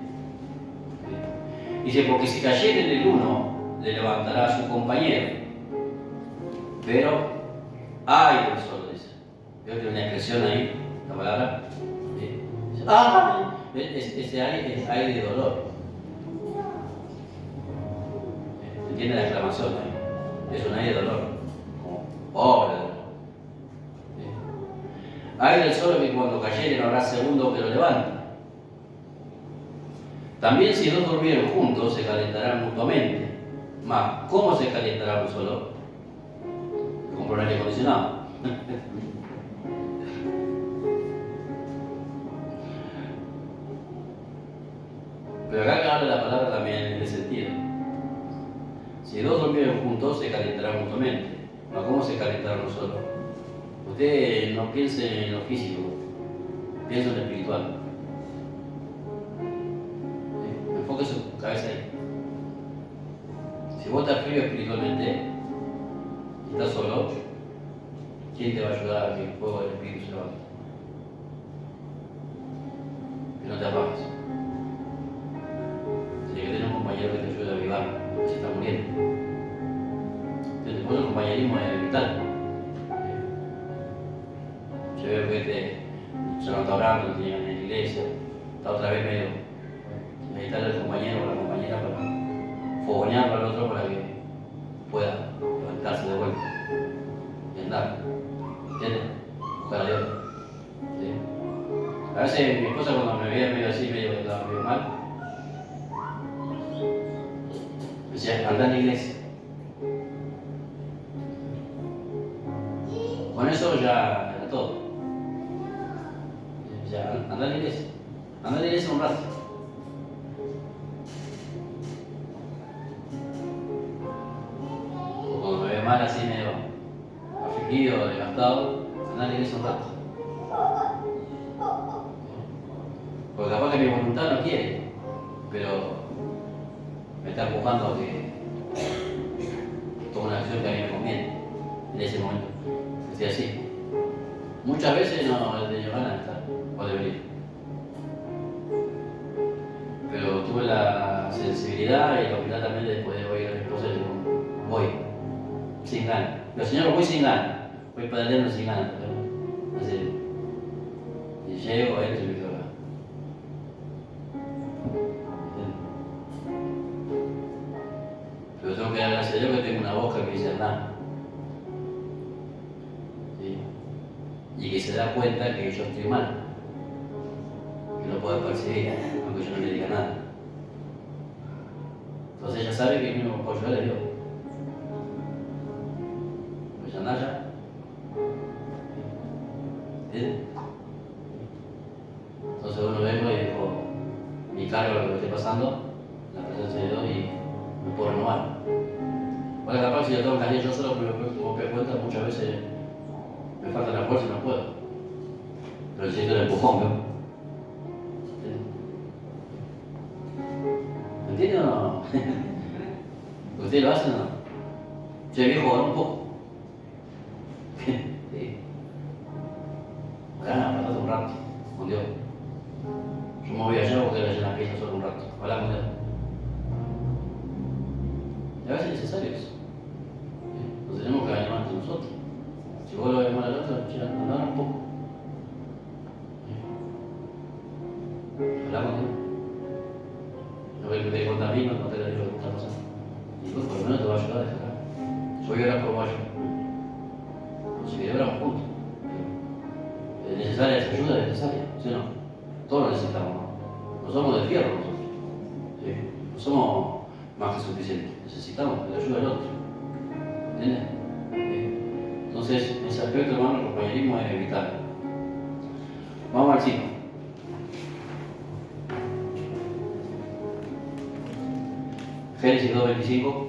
¿Sí? Dice, porque si cayere en el uno, le levantará a su compañero. Pero ay del solo, dice. Veo que hay una expresión ahí, la palabra. ¡Ah! Ese aire es aire de dolor. ¿Entiende la exclamación ahí? Es un aire de dolor. Como pobre dolor. Hay del solo que cuando cayere no habrá segundo que lo levante. También si dos durmieron juntos se calentarán mutuamente. Mas, ¿cómo se calentará un solo? Con un aire acondicionado. Pero acá habla la palabra también en ese sentido. Si dos durmieron juntos, se calentarán mutuamente. ¿No? ¿Cómo se calentará uno solo? Usted no piense en lo físico, piense en lo espiritual. ¿Sí? Enfoque su cabeza ahí. Si vos estás frío espiritualmente y estás solo, ¿quién te va a ayudar a que el fuego del espíritu se levante? Que no te apagues. Tiene que tener un compañero que te ayude a avivar, que se está muriendo. Entonces, después el compañerismo es vital. Yo veo que ya no está hablando, no tiene en la iglesia, está otra vez medio meditarle al compañero o a la compañera para fogonearlo al otro para que pueda levantarse de vuelta y andar. ¿Entiendes? Buscar a Dios. ¿Sí? A veces mi esposa cuando me veía medio así, medio que estaba medio mal, decía, anda a la iglesia. Con eso ya era todo. Ya, anda a la iglesia. Anda a la iglesia un rato. O cuando me ve mal así medio afligido, desgastado, anda a la iglesia un rato. Porque capaz que mi voluntad no quiere, pero me está empujando a que tome una acción que a mí me conviene en ese momento. Estoy así. Muchas veces no he tenido ganas de estar o de venir. Pero tuve la sensibilidad y la humildad también después de oír a mi esposa y digo, voy, sin ganas. Pero Señor, voy sin ganas. voy pedaleando sin ganas, así, y llego, entro y me quedo acá. Pero tengo que dar gracias a Dios que tengo una boca que dice andar. ¿Sí? Y que se da cuenta que yo estoy mal, que lo puede percibir, aunque yo no le diga nada. Entonces ella sabe que el mismo apoyo le dio. Pues ya anda ya. ¿Entiendes? Entonces uno vengo y digo, mi cargo lo que me esté pasando, la presencia de Dios y me puedo renovar. Bueno, capaz si yo tengo que salir yo solo, pero como me doy cuenta muchas veces me falta la fuerza y no puedo. Pero necesito el empujón, ¿no? ¿Me entiende o no? ¿Ustedes lo hacen o no? Che, viejo, ahora un poco. Sí. Ojalá, pasate un rato, con Dios. Yo me voy allá porque le la pieza solo un rato. Ojalá con Dios. Y a veces es necesario eso. Nos tenemos que animar entre nosotros. Si vos lo ves mal al otro, che, andar un poco. Ojalá con Dios. No voy a pedir contra mí, no te lo digo lo que está pasando. Y pues por lo menos te va a ayudar a dejar. Yo voy a orar por vos. Si que oramos juntos. Es necesaria esa ayuda, es necesaria, ¿sí o no? Todos lo necesitamos, ¿no? No somos de fierro nosotros. ¿Sí? No somos más que suficientes. Necesitamos la ayuda del otro. ¿Entiendes? ¿Sí? Entonces, en ese aspecto, hermano, el compañerismo es vital. Vamos al 5. Génesis 2:25.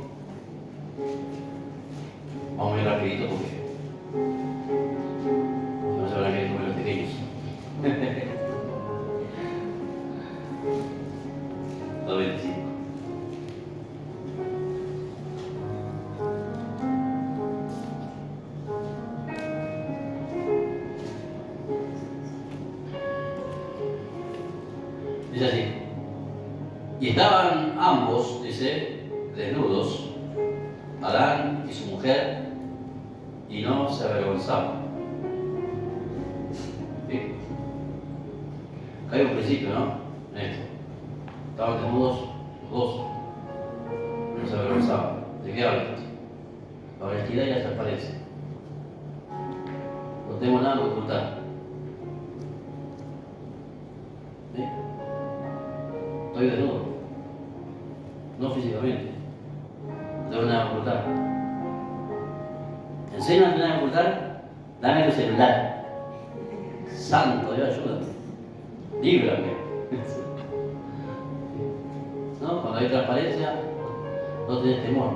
Vamos a ir rapidito porque no se van a querer comer los pequeños. 2:25. Dice así. Y estaban ambos, dice, desnudos, Adán y su mujer, y no se avergonzaban. ¿Sí? Acá hay un principio, ¿no? En esto. Estaban desnudos los dos, no se avergonzaban. ¿De qué habla esto? La honestidad y la transparencia. No tengo nada que ocultar. ¿Sí? Estoy desnudo. No físicamente. No tengo nada que ocultar. Enséñame a tener que ocultar, dame tu celular. Santo, Dios, ayúdame. Líbrame. ¿No? Cuando hay transparencia, no tenés temor,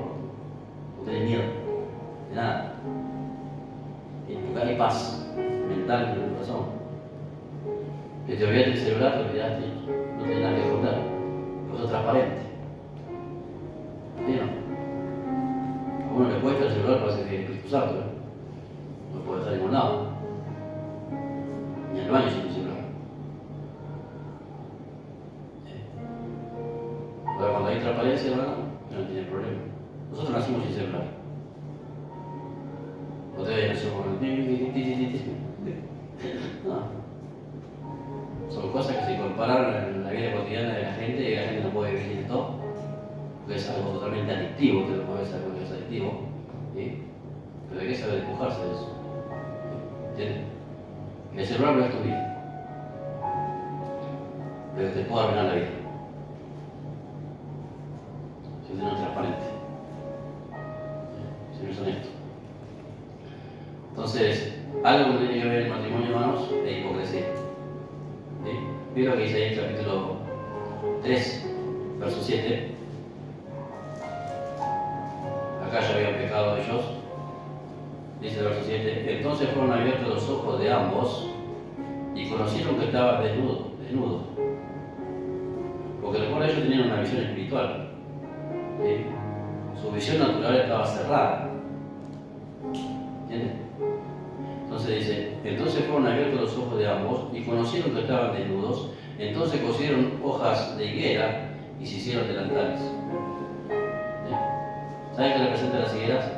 no tenés miedo, de nada. Porque hay paz mental en el corazón. Que te olvidaste del celular, te olvidaste, no tenés nada que ocultar. Vos sos transparente. ¿Sí o no? A uno le cuesta el celular, parece que es Espíritu Santo, ¿no? No puede estar en ningún lado. Ni al baño sin el celular. Pero cuando hay transparencia, hermano, no tiene problema. Nosotros nacimos sin celular. Ustedes nacieron con no. Son cosas que se compararon en la vida cotidiana de la gente y la gente no puede vivir sin esto. Porque es algo totalmente adictivo, que lo puede ser porque es adictivo. ¿Sí? Pero hay que saber despojarse de eso. ¿Entiendes? El celular no es tu vida. Pero te puede arruinar la vida. Si no es transparente. Si no es honesto. Entonces, algo que tiene que ver el matrimonio, hermanos, es hipocresía. ¿Sí? Mira lo que dice ahí en el capítulo 3, verso 7. Acá ya habían pecado ellos. Dice el verso 7. Entonces fueron abiertos los ojos de ambos y conocieron que estaban desnudos. Porque recuerda, ellos tenían una visión espiritual. ¿Sí? Su visión natural estaba cerrada. ¿Entiendes? Entonces dice, entonces fueron abiertos los ojos de ambos y conocieron que estaban desnudos. Entonces cosieron hojas de higuera y se hicieron delantales. ¿Sí? ¿Saben qué representan las higueras?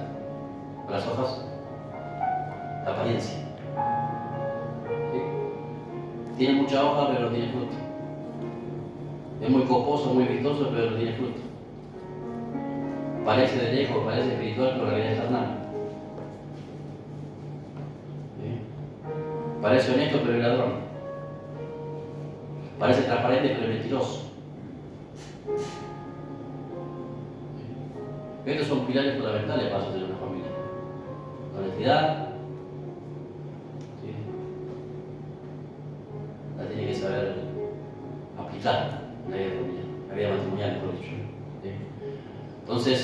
¿Las hojas? la apariencia. ¿Sí? Tiene mucha hoja, pero no tiene fruto. Es muy coposo, muy vistoso, pero no tiene fruto. Parece de lejos, parece espiritual, pero en realidad es carnal. ¿Sí? Parece honesto, pero es ladrón. Parece transparente, pero es mentiroso. ¿Sí? Estos son pilares fundamentales para sostener una familia. La honestidad, ¿sí? La tiene que saber aplicar en la vida familiar, la vida matrimonial, por dicho. ¿Sí? Entonces,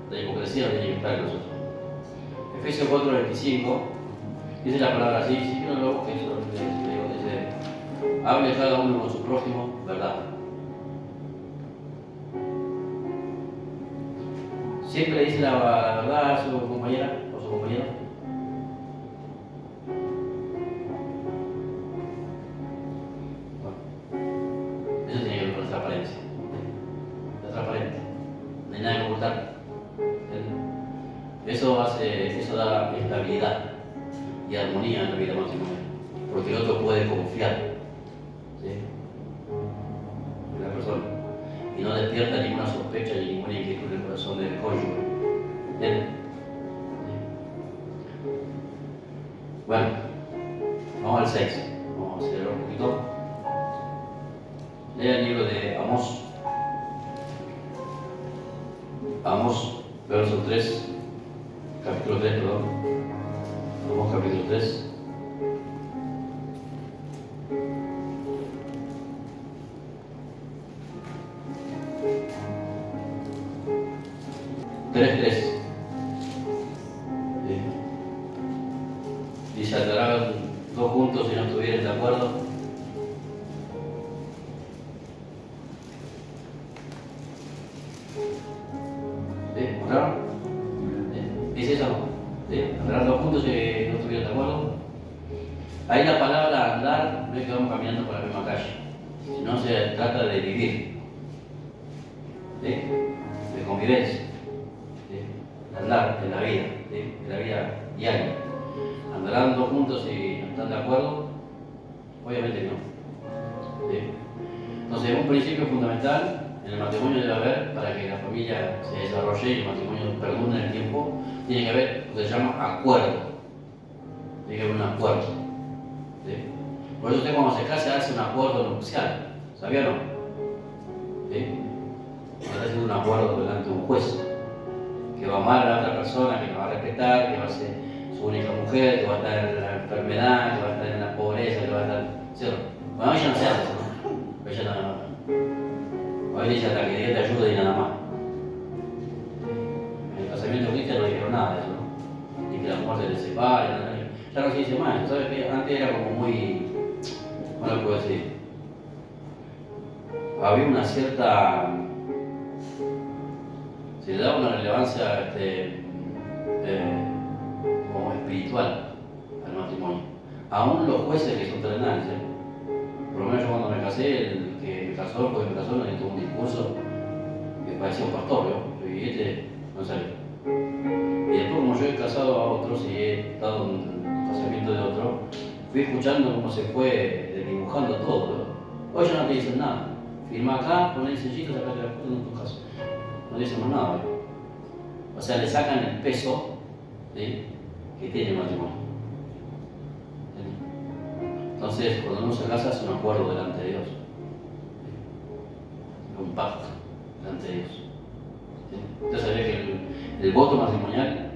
la hipocresía no tiene que estar en nosotros. Efesios 4:25 dice la palabra así, si yo no lo busque, eso dice, hable cada uno con su prójimo, ¿verdad? Siempre dice la verdad a su compañera o su compañero. Bueno, eso tiene que ver con la transparencia. La transparente. No hay nada que ocultar. Eso da estabilidad y armonía en la vida matrimonial. Porque el otro puede confiar, ¿sí?, en la persona. Y no despierta ninguna sospecha ni ninguna inquietud en el corazón del cónyuge. ¿Bien? Bueno, vamos al 6. Vamos a acelerar un poquito. Lea el libro de Amós. Amós, verso 3. Capítulo 3, perdón. Amós, capítulo 3. Dice, andarán dos juntos si no estuvieran de acuerdo. ¿Sí? ¿Encontraron? Dice eso, ¿sí? Andarán dos juntos si no estuvieran de acuerdo. Ahí la palabra andar no es que vamos caminando por la misma calle, sino se trata de vivir, ¿sí?, de convivencia, ¿sí?, de andar en la vida, ¿sí?, en la vida diaria. ¿Andarán dos juntos si no están de acuerdo? Obviamente que no. ¿Sí? Entonces, un principio fundamental en el matrimonio debe haber, para que la familia se desarrolle y el matrimonio perdure en el tiempo, tiene que haber lo que se llama acuerdo. Tiene que haber un acuerdo. ¿Sí? Por eso usted cuando se casa hace un acuerdo nupcial. ¿Sabía o no? ¿Sí? Está haciendo un acuerdo delante de un juez que va a amar a la otra persona, que la va a respetar, que va a ser su única mujer, que va a estar en la enfermedad, que va a estar en la pobreza, que va a estar... ¿Cierto? Bueno, ella no se hace eso, ¿no? Ella no. Hoy dice hasta que Dios te ayude y nada más. En el casamiento cristiano no dijeron nada de eso, ¿no? Ni que la mujer se le separe, nada. Ya no se dice más. ¿Sabes qué? Antes era como muy... ¿Cómo lo puedo decir? Había una cierta... Se le daba una relevancia como espiritual al matrimonio. Aún los jueces que son terrenales, por lo menos yo cuando me casé, el que me casó, porque me casó, me tuvo un discurso que parecía un pastor, ¿no? Y no salió. Y después, como yo he casado a otros y he estado en el casamiento de otros, fui escuchando cómo se fue dibujando todo, ¿no? Hoy ya no te dicen nada. Firma acá, poné el sellito, sacate la foto en tu casa. No dicen más nada, ¿no? O sea, le sacan el peso, ¿sí?, que tiene el matrimonio. ¿Sí? Entonces, cuando uno se casa, es un acuerdo delante de Dios. ¿Sí? Un pacto delante de Dios. ¿Sí? Usted sabía que el voto matrimonial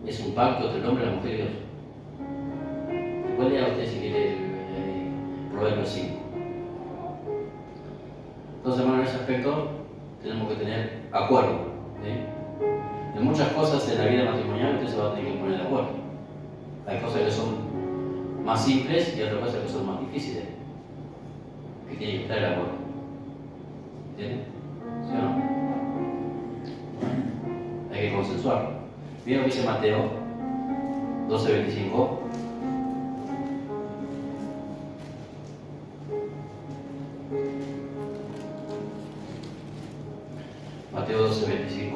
es un pacto entre el hombre, la mujer y Dios. Después lea usted si quiere Proverbios 5. Entonces, hermano, en ese aspecto tenemos que tener acuerdo. ¿Sí? En muchas cosas en la vida matrimonial usted se va a tener que poner de acuerdo. Hay cosas que son más simples y otras cosas que son más difíciles, que tienen que estar de acuerdo. ¿Entienden? ¿Sí o no? Hay que consensuar. Miren lo que dice Mateo 12:25. Mateo 12:25.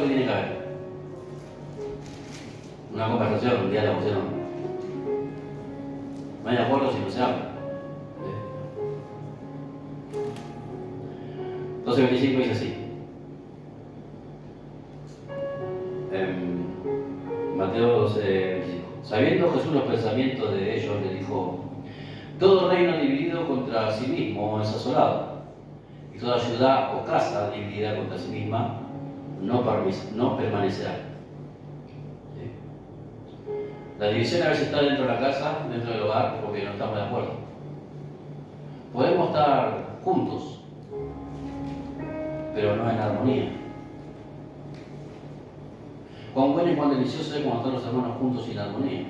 que tiene que haber? Una conversación, un diálogo, ¿sí o no? No hay acuerdo si no se habla. Entonces 25 dice así. Mateo 12, 25. Sabiendo Jesús los pensamientos de ellos, le dijo: todo reino dividido contra sí mismo es asolado, y toda ciudad o casa dividida contra sí misma no permanecerá. ¿Sí? La división a veces está dentro de la casa, dentro del hogar, porque no estamos de acuerdo. Podemos estar juntos, pero no en armonía. Cuán bueno y cuán delicioso es cuando están los hermanos juntos sin armonía,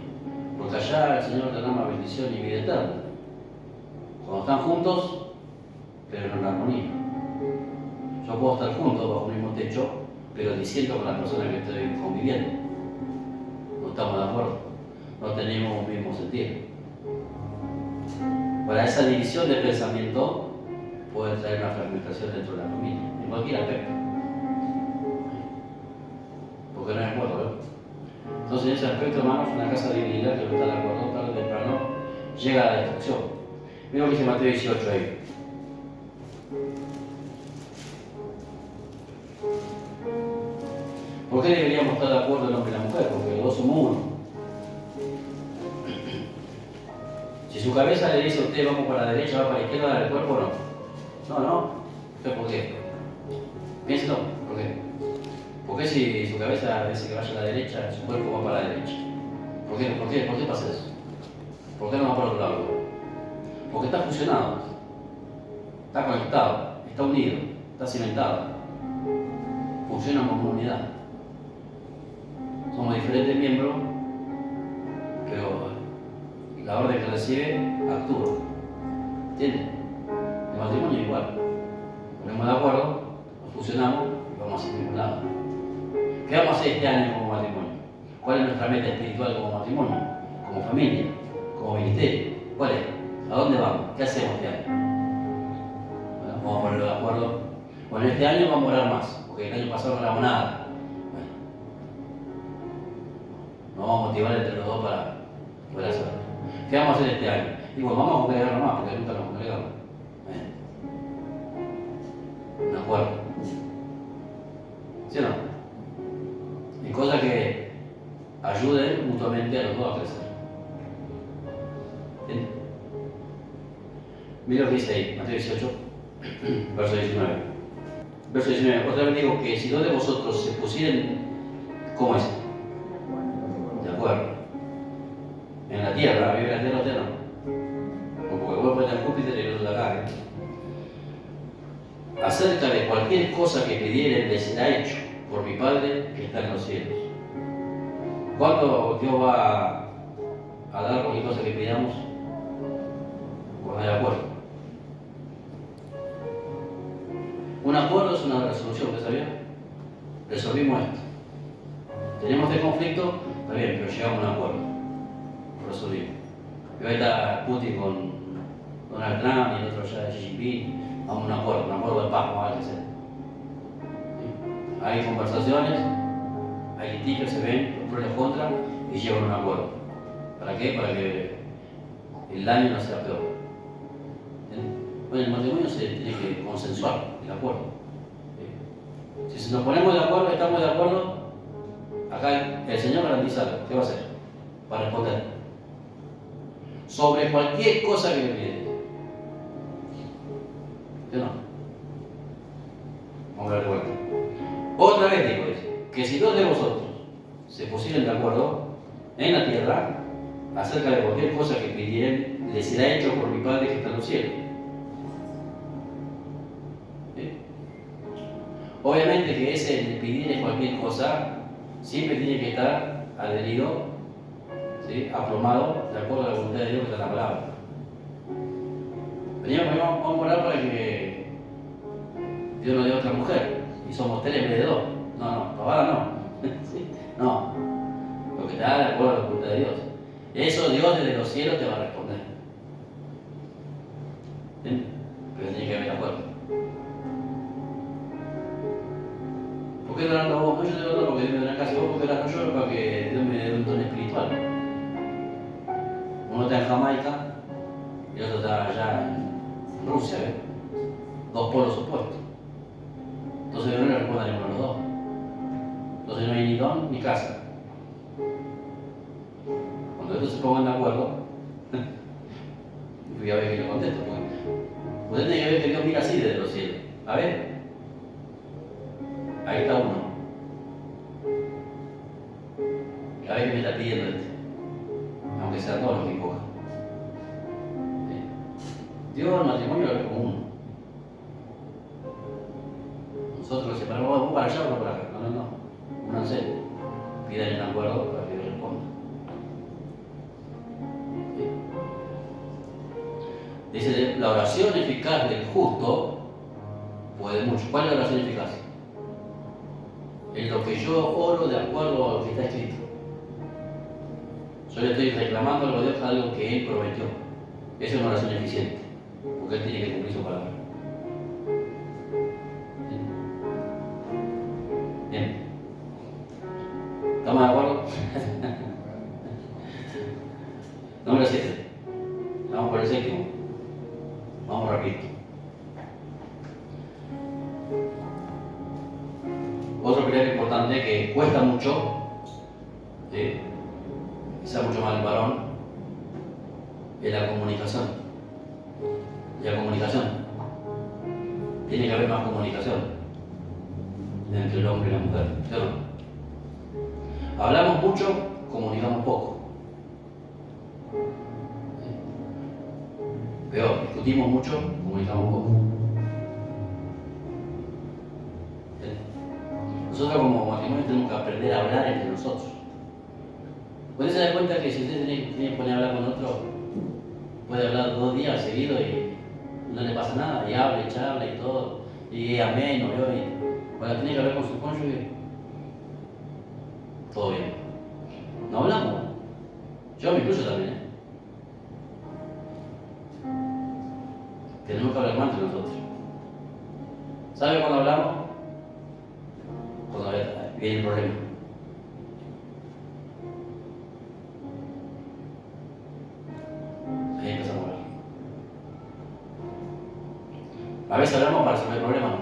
porque allá el Señor derrama bendición y vida eterna. Cuando están juntos, pero no en armonía. Yo puedo estar juntos bajo un mismo techo, pero diciendo con la persona que estoy conviviendo. No estamos de acuerdo, no tenemos un mismo sentido. Para esa división de pensamiento puede traer una fragmentación dentro de la familia, en cualquier aspecto. Porque no es acuerdo, ¿eh? Entonces, en ese aspecto, hermanos, una casa dividida que no está de acuerdo, tarde o temprano, llega a la destrucción. Mira lo que dice Mateo 18 ahí. ¿Por qué deberíamos estar de acuerdo el hombre y la mujer? Porque los dos somos uno. Si su cabeza le dice a usted vamos para la derecha, va para la izquierda, ¿el cuerpo no? No. ¿Por qué? Piénselo. ¿Por qué? ¿Por qué si su cabeza dice que vaya a la derecha, su cuerpo va para la derecha? ¿Por qué pasa eso? ¿Por qué no va para otro lado? Porque está fusionado, está conectado, está unido, está cimentado. Funciona como una unidad. Somos diferentes miembros, pero la orden que recibe actúa. ¿Entiendes? El matrimonio es igual. Ponemos de acuerdo, nos fusionamos y vamos hacia el mismo lado. ¿Qué vamos a hacer este año como matrimonio? ¿Cuál es nuestra meta espiritual como matrimonio? Como familia, como ministerio. ¿Cuál es? ¿A dónde vamos? ¿Qué hacemos este año? Bueno, vamos a ponerlo de acuerdo. Bueno, este año vamos a orar más, porque el año pasado no oramos nada. Bueno, nos vamos a motivar entre los dos para poder hacerlo. ¿Qué vamos a hacer este año? Y bueno, vamos a congregarnos más, porque nunca nos congregamos. Un acuerdo. ¿Sí o no? Y cosas que ayuden mutuamente a los dos a crecer. ¿Entiendes? Mira lo que dice ahí, Mateo 18, verso 19. Verso 19. Otra vez digo que si dos de vosotros se pusieran, ¿cómo es? De acuerdo. En la tierra, vive en la tierra, usted no. Porque vos puedes estar Júpiter y el otro de acá. Acerca de cualquier cosa que pidieren les será hecho por mi Padre que está en los cielos. ¿Cuándo Dios va a dar cualquier cosa que pidamos? Cuando hay acuerdo. Un acuerdo es una resolución, ¿usted sabía? Resolvimos esto. Tenemos este conflicto, está bien, pero llegamos a un acuerdo. Lo resolvimos. Y ahí está Putin con Donald Trump y el otro ya Xi Jinping. Vamos a un acuerdo de paz, vamos a ver qué hacer. ¿Sí? Hay conversaciones, hay litigios, se ven los pros y los contras y llegan a un acuerdo. ¿Para qué? Para que el daño no sea peor. ¿Entiendes? Bueno, el matrimonio se tiene que consensuar el acuerdo. ¿Sí? Si nos ponemos de acuerdo, estamos de acuerdo, acá el Señor garantiza algo. ¿Qué va a hacer? Para responder. Sobre cualquier cosa que le pide. ¿Sí o no? Vamos a ver de vuelta. Otra vez digo que si dos de vosotros se pusieran de acuerdo en la tierra acerca de cualquier cosa que pidieren, les será hecho por mi Padre que está en los cielos. ¿Sí? Obviamente que ese de pedir cualquier cosa siempre tiene que estar adherido, ¿sí? Aplomado de acuerdo a la voluntad de Dios que está en la palabra. Vamos a orar para que Dios nos dé otra mujer y somos tres en vez de dos. No, pavada no. ¿Sí? No, lo que te da de acuerdo a la voluntad de Dios. Eso Dios desde los cielos te va a responder. ¿Entiendes? Pero tiene que haber acuerdo. ¿Por qué orando vos? No, yo te Uno está en Jamaica y el otro está allá en Rusia, ¿ves? Dos polos opuestos. Entonces no le respondo a ninguno de los dos. Entonces no hay ni don ni casa. Cuando estos se pongan de acuerdo, voy a ver que le contesto. Porque usted tiene que ver que Dios mira así desde los cielos. A ver, ahí está uno. A ver qué me está pidiendo este. Aunque sea todos los que cojan. Dios el matrimonio lo ve como uno. Nosotros lo separamos, vamos para allá o para acá. No. Únanse. Pidan el acuerdo para que Dios responda. Dice, la oración eficaz del justo puede mucho. ¿Cuál es la oración eficaz? En lo que yo oro de acuerdo a lo que está escrito. Yo le estoy reclamando a Dios algo que Él prometió. Esa es una oración eficiente, porque Él tiene que cumplir su palabra. Bien. ¿Estamos de acuerdo? Número 7. Vamos por el séptimo. Vamos rapidito. Otro pilar importante que cuesta mucho, quizá mucho más el varón, es la comunicación. Y la comunicación. Tiene que haber más comunicación entre el hombre y la mujer, ¿sí o no? Hablamos mucho, comunicamos poco. Peor, discutimos mucho, comunicamos poco. Nosotros como matrimonio tenemos que aprender a hablar entre nosotros. Usted se da cuenta que si usted tiene que poner a hablar con otro, puede hablar 2 días seguidos y no le pasa nada, y habla y charla y todo, y es ameno, y cuando tiene que hablar con su cónyuge, todo bien. No hablamos. Yo me incluyo también, Tenemos que hablar más entre nosotros. ¿Sabe cuándo hablamos? Cuando viene el problema. Ahí empezamos a hablar. A veces hablamos para resolver problemas, ¿no?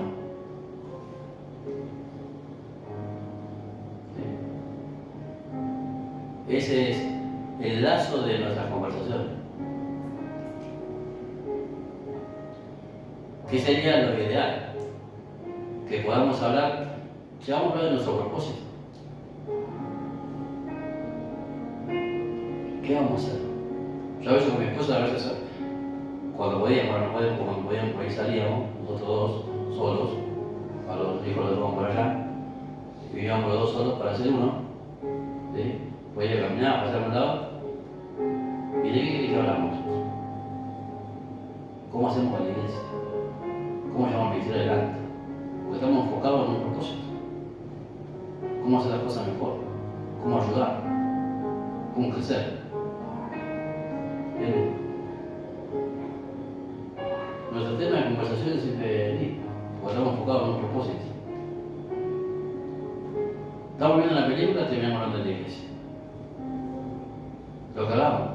¿Sí? Ese es el lazo de nuestras conversaciones. ¿Qué sería lo ideal? Que podamos hablar, que vamos a hablar de nuestro propósito. ¿Qué vamos a hacer? Yo a veces con mi esposa, a veces cuando podíamos, cuando podíamos, por ahí salíamos, nosotros dos solos, a los hijos los dejamos por allá, y vivíamos los dos solos para hacer uno, ¿sí? Podía caminar, pasar a un lado, y de qué hablamos. ¿Cómo hacemos con la iglesia? ¿Cómo llevamos el ministerio adelante? Porque estamos enfocados en un propósito. ¿Cómo hacer las cosas mejor? ¿Cómo ayudar? ¿Cómo crecer? Bien. Nuestro tema de conversación es siempre lindo, porque estamos enfocados en un propósito. Estamos viendo la película, terminamos hablando de la iglesia. Lo que hablamos,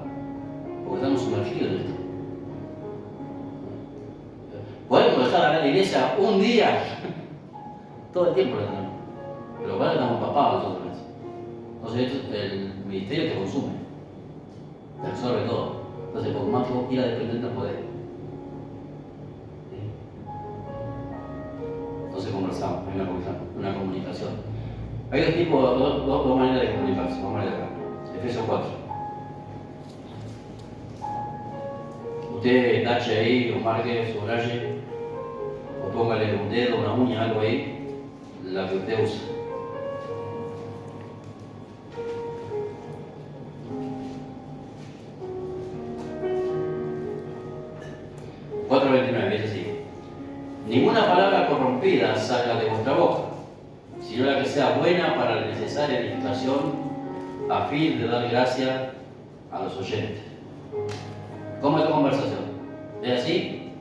porque estamos sumergidos en esto. Podemos dejar de hablar de la iglesia un día, todo el tiempo lo tenemos, pero para estamos empapados nosotros. Entonces el ministerio te consume, te absorbe todo. Entonces por más que vos quieras depender no podés. ¿Sí? Entonces conversamos, hay una comunicación. Hay dos tipos, dos maneras de comunicarse, vamos a ver acá. Efesios 4. Usted tache ahí, o marque, subraye, o póngale un dedo, una uña, algo ahí, la que usted usa. Es así. Ninguna palabra corrompida salga de vuestra boca, sino la que sea buena para la necesaria edificación, a fin de dar gracia a los oyentes. ¿Cómo es tu conversación? ¿Es así?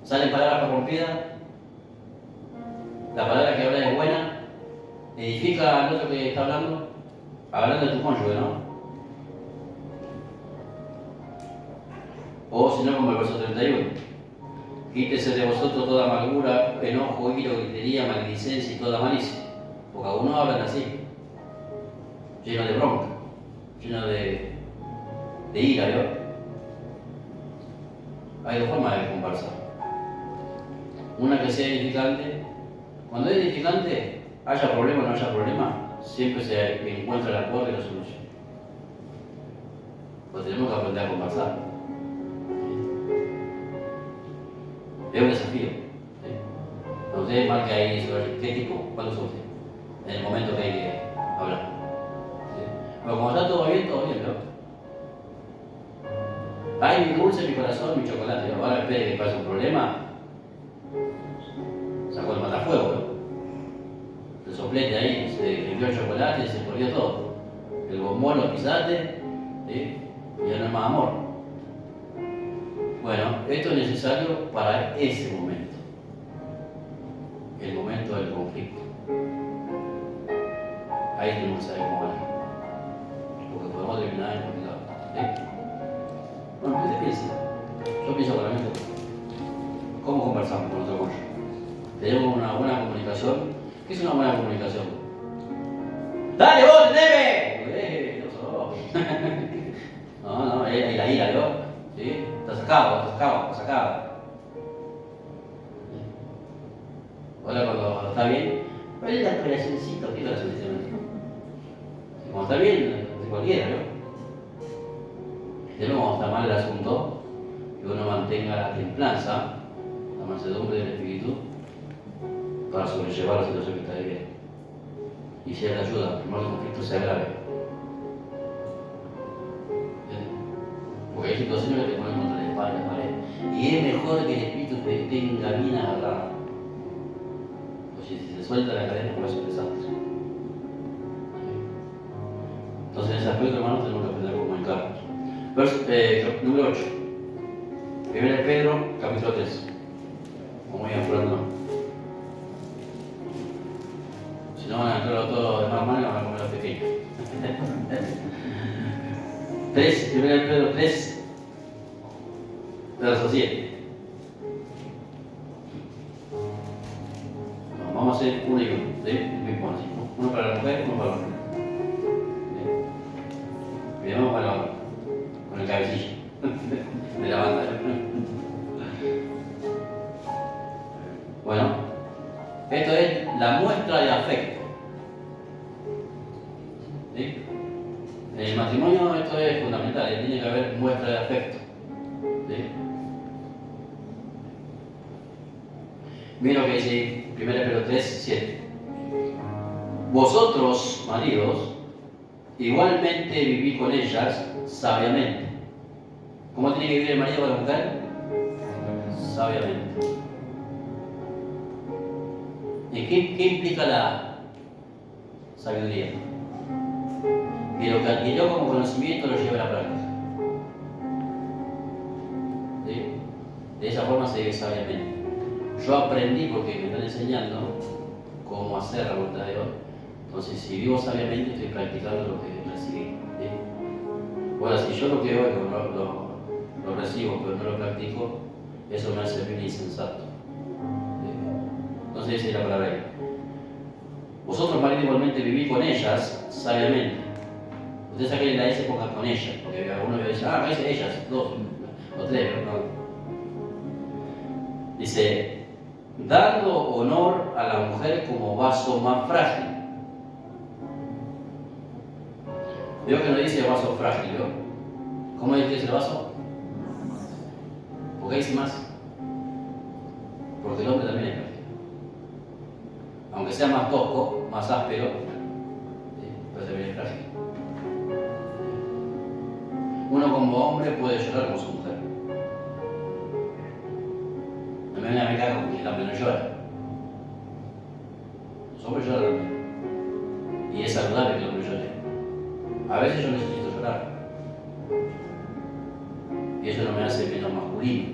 ¿Salen palabras corrompidas? ¿La palabra que habla es buena? ¿Edifica al otro que está hablando? Hablando de tu cónyuge, ¿no? O si no, como el verso 31. Quítese de vosotros toda amargura, enojo, ira, gritería, maledicencia y toda malicia. Porque algunos hablan así, lleno de bronca, lleno de ira, ¿yo? Hay dos formas de conversar. Una que sea edificante. Cuando es edificante, haya problema o no haya problema, siempre se encuentra el acuerdo y la solución. Pues tenemos que aprender a conversar. Es un desafío. ¿Sí? Usted marca ahí sobre qué tipo, cuál es usted, en el momento que hay que hablar. ¿Sí? Pero como está todo bien, ¿no? Ay, mi dulce, mi corazón, mi chocolate. Ahora espere que pase un problema. Sacó el matafuego, ¿no? El soplete ahí, se limpió el chocolate, se corrió todo. El bombón lo pisaste, ¿sí? Y ya no es más amor. Bueno, esto es necesario para ese momento. El momento del conflicto. Ahí tenemos que saber cómo hablar. Porque podemos terminar en complicado. ¿Sí? Bueno, ¿qué te piensa? Yo pienso claramente. ¿Cómo conversamos con nuestro cónyuge? ¿Tenemos una buena comunicación? ¿Qué es una buena comunicación? ¡Dale vos, debe! No, es la ira, ¿no? ¿Sí? Está sacado. Ahora cuando está bien, ¿cuál es la corazoncito? ¿Qué corazoncito? Cuando está bien, de cualquiera, ¿no? Pero cuando está mal el asunto, que uno mantenga la templanza, la mansedumbre del espíritu, para sobrellevar la situación que está viviendo. Y si hay ayuda, que el conflicto se agrave. Porque hay situaciones que te ponen contra la espalda y la pared. Y es mejor que el espíritu te tenga bien agarrado. Pues si se suelta la cadena, puede ser desastre. Entonces, en ese aspecto, hermanos, tenemos que aprender a comunicarnos. Número 8. 1 Pedro, capítulo 3. Como voy a hablando. Si no van a entrar todos los demás manos, van a comer los pequeños. 3, 1 Pedro 3, verso 7. Vamos a hacer uno y uno, ¿sí? Uno para la mujer y uno para el hombre. Miramos para el hombre, con el cabecillo de la banda. Bueno, esto es la muestra de afecto. ¿Sí? En el matrimonio esto es fundamental, tiene que haber muestra de afecto. ¿Sí? Mira lo que dice 1 Pedro 3, 7. Vosotros, maridos, igualmente vivid con ellas sabiamente. ¿Cómo tiene que vivir el marido con la mujer? Sabiamente. ¿Y qué implica la sabiduría? Que lo que adquirió como conocimiento lo lleva a la práctica. ¿Sí? De esa forma se vive sabiamente. Yo aprendí porque me están enseñando cómo hacer la voluntad de Dios. Entonces, si vivo sabiamente, estoy practicando lo que recibí. ¿Sí? Bueno, si yo lo que oigo lo recibo, pero no lo practico, eso me hace vivir insensato. ¿Sí? Entonces, esa es la palabra ahí. Vosotros, maridos, igualmente vivís con ellas sabiamente. Ustedes saquen la S pongan con ellas, porque algunos me dicen, me dice ellas, dos o tres, no. Dice, dando honor a la mujer como vaso más frágil. Veo que no dice vaso frágil, ¿no? ¿Cómo dice el vaso? ¿Por qué dice más? Porque el hombre también es frágil. Aunque sea más tosco, más áspero, pero también es frágil. Uno como hombre puede llorar como su mujer. A mí me caga porque el hombre no llora. Los hombres lloran también. Y es saludable que el hombre llore. A veces yo necesito llorar. Y eso no me hace menos masculino.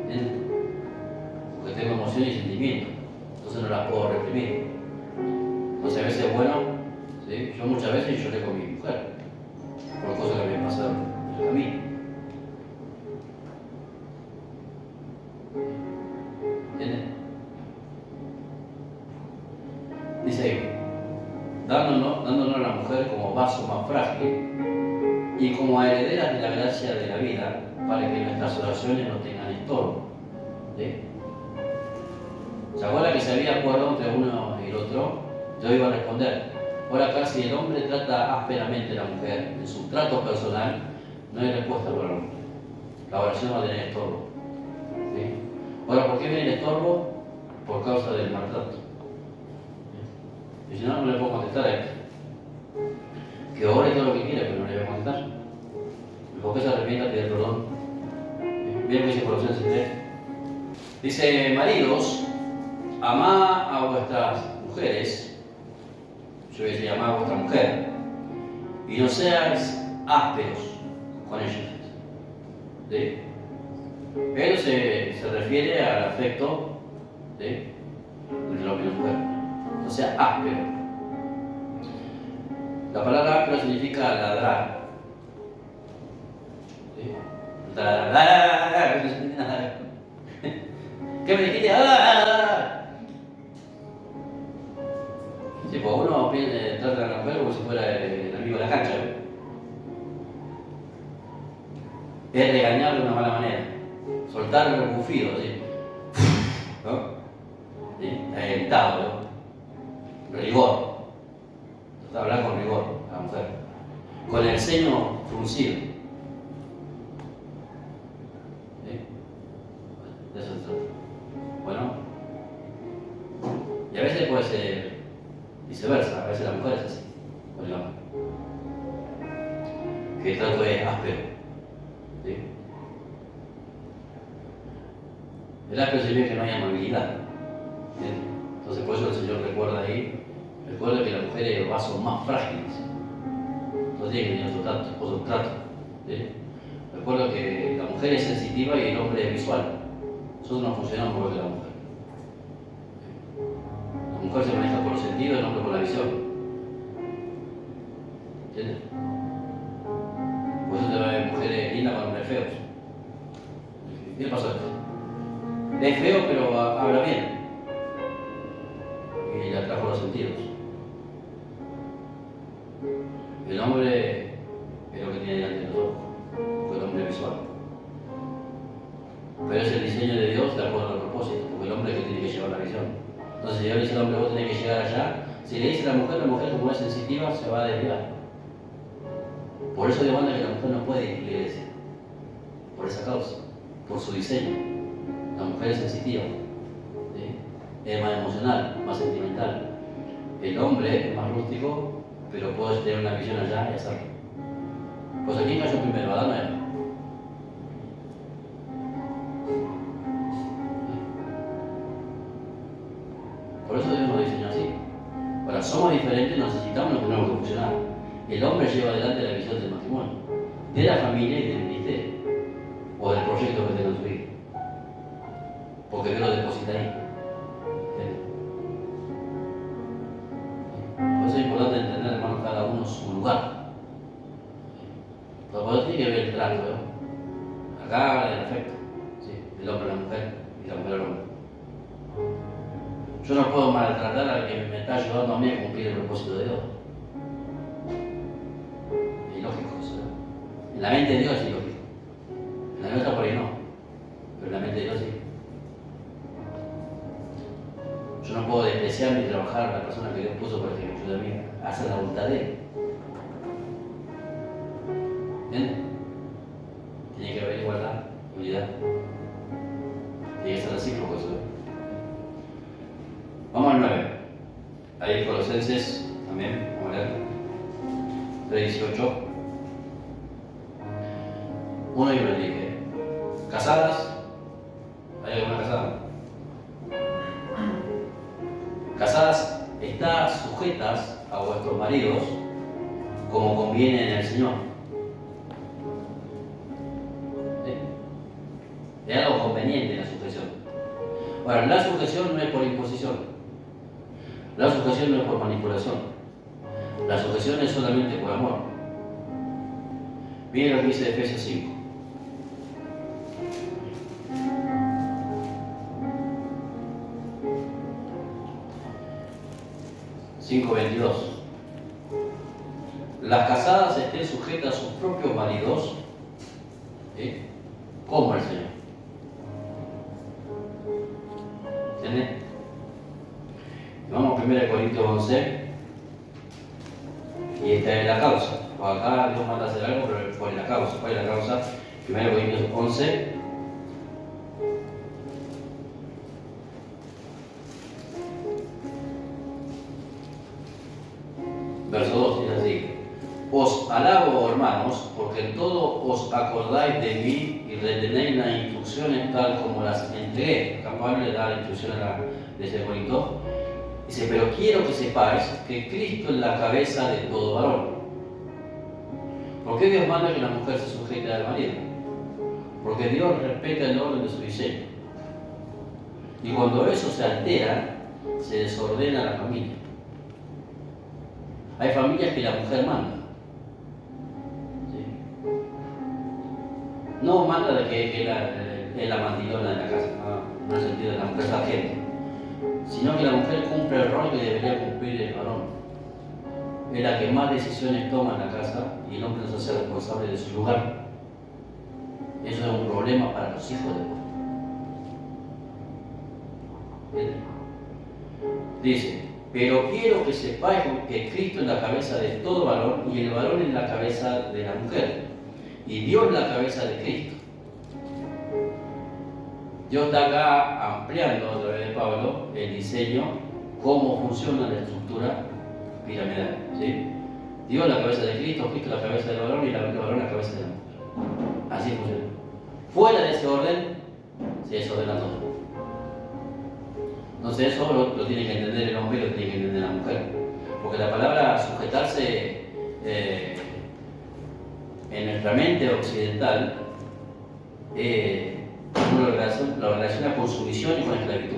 ¿Entiendes? Porque tengo emociones y sentimientos. Entonces no las puedo reprimir. Entonces a veces es bueno, ¿sí? Yo muchas veces lloré con mi mujer. Por cosas que me pasaron a mí. vaso más frágil y como herederas de la gracia de la vida, para que nuestras oraciones no tengan estorbo. ¿Sí? ¿Se acuerda que se había acuerdo entre uno y el otro? Yo iba a responder. Ahora acá, si el hombre trata ásperamente a la mujer, en su trato personal, no hay respuesta para el hombre. La oración va a tener estorbo. ¿Sí? Ahora, ¿por qué viene el estorbo? Por causa del maltrato. ¿Sí? Y si no, no le puedo contestar a él. Que ore todo lo que quiera, pero no le voy a contestar. Porque se arrepienta, pide perdón. Bien lo que dice Colosenses 3. Dice, maridos, amad a vuestras mujeres. Yo voy a decir, amad a vuestra mujer. Y no seáis ásperos con ellas. ¿Sí? Pero se refiere al afecto, ¿sí?, entre hombre y mujer. O sea, áspero. La palabra áspero significa ladrar. ¿Sí? Ladrar. ¿Qué me dijiste? Sí, pues uno trata a la mujer como si fuera el amigo de la cancha. Es regañar de una mala manera. Soltar el bufido, ¿sí? ¿No? ¿Sí? Gritado, ¿no? Rigor. Hablar con rigor a la mujer. Con el ceño fruncido. ¿Sí? De eso se trata. Bueno. Y a veces puede ser viceversa. A veces la mujer es así. Con el hombre. Que el trato es áspero. ¿Sí? El áspero significa que no hay amabilidad. ¿Sí? Entonces por eso el Señor recuerda ahí, recuerda que la mujer es el vaso más frágil. Entonces tiene que tener otro trato. ¿Sí? Recuerda que la mujer es sensitiva y el hombre es visual. Nosotros no funcionamos igual que la mujer. La mujer se maneja por los sentidos, el hombre por la visión. ¿Entiendes? Por eso te va a ver mujeres lindas con hombres feos. ¿Qué le pasó a esto? Es feo, pero habla bien. Y le atrajo los sentidos. El hombre es lo que tiene delante de los ojos, porque el hombre es visual. Pero es el diseño de Dios de acuerdo al propósito, porque el hombre es el que tiene que llevar la visión. Entonces, si Dios le dice al hombre, vos tenés que llegar allá, si le dice a la mujer como es sensitiva, se va a desviar. Por eso demanda que la mujer no puede ir a la iglesia. Por esa causa, por su diseño. La mujer es sensitiva, ¿sí? Es más emocional, más sentimental. El hombre es más rústico, pero puede tener una visión allá y hacerlo. Pues aquí cayó primero, Adán o Eva. Por eso Dios nos diseñó así. Ahora, somos diferentes, necesitamos lo que tenemos que funcionar. El hombre lleva adelante la visión del matrimonio, de la familia y del ministerio, o del proyecto que tenga en su vida. Porque Dios lo deposita ahí. Por eso es importante entender, hermano, cada uno su lugar. Pero por eso tiene que ver el trato, ¿no? Acá habla del afecto, ¿sí? El hombre a la mujer y la mujer al hombre. Yo no puedo maltratar al que me está ayudando a mí a cumplir el propósito de Dios. Es ilógico eso, ¿no? En la mente de Dios es ilógico. En la nuestra por ahí no. Pero en la mente de Dios sí. Yo no puedo despreciar ni trabajar a la persona que Dios puso para que me ayude a mí a hacer la voluntad de Él. ¿Entiendes? Tiene que haber igualdad, unidad. Tiene que ser recíproco eso. Vamos al 9. Ahí Colosenses, también, vamos a leer. 3:18. Uno y uno dije. Casadas. ¿Hay alguna casada? Casadas, estad sujetas a vuestros maridos como conviene en el Señor. ¿Sí? Es algo conveniente la sujeción. Ahora, la sujeción no es por imposición. La sujeción no es por manipulación. La sujeción es solamente por amor. Miren lo que dice Efesios 5. las casadas estén sujetas a sus propios maridos, como el Señor. ¿Entienden? Vamos a 1 Corintios 11. Y esta es la causa. Pues acá Dios manda a hacer algo, pero ¿cuál es la causa? ¿Cuál es la causa? 1 Corintios 11. Verso 2 dice así: Os alabo, hermanos, porque en todo os acordáis de mí y retenéis las instrucciones tal como las entregué. Acá Pablo le da la instrucción de ese Corinto. Dice: pero quiero que sepáis que Cristo es la cabeza de todo varón. ¿Por qué Dios manda que la mujer se sujete al marido? Porque Dios respeta el orden de su diseño. Y cuando eso se altera, se desordena la familia. Hay familias que la mujer manda. ¿Sí? No manda de que es la mandilona de la casa, no en el sentido de la mujer sargento, sino que la mujer cumple el rol que debería cumplir el varón. Es la que más decisiones toma en la casa y el hombre no se hace responsable de su lugar. Eso es un problema para los hijos después. Dice: pero quiero que sepáis que Cristo es la cabeza de todo varón y el varón es la cabeza de la mujer y Dios es la cabeza de Cristo. Dios está acá ampliando a través de Pablo el diseño, cómo funciona la estructura piramidal. ¿Sí? Dios es la cabeza de Cristo, Cristo es la cabeza del varón y el varón es la cabeza de la mujer. Así funciona. Fuera de ese orden se desordena todo. Entonces eso lo tiene que entender el hombre y lo tiene que entender la mujer. Porque la palabra sujetarse en nuestra mente occidental uno lo relaciona con sumisión y con esclavitud.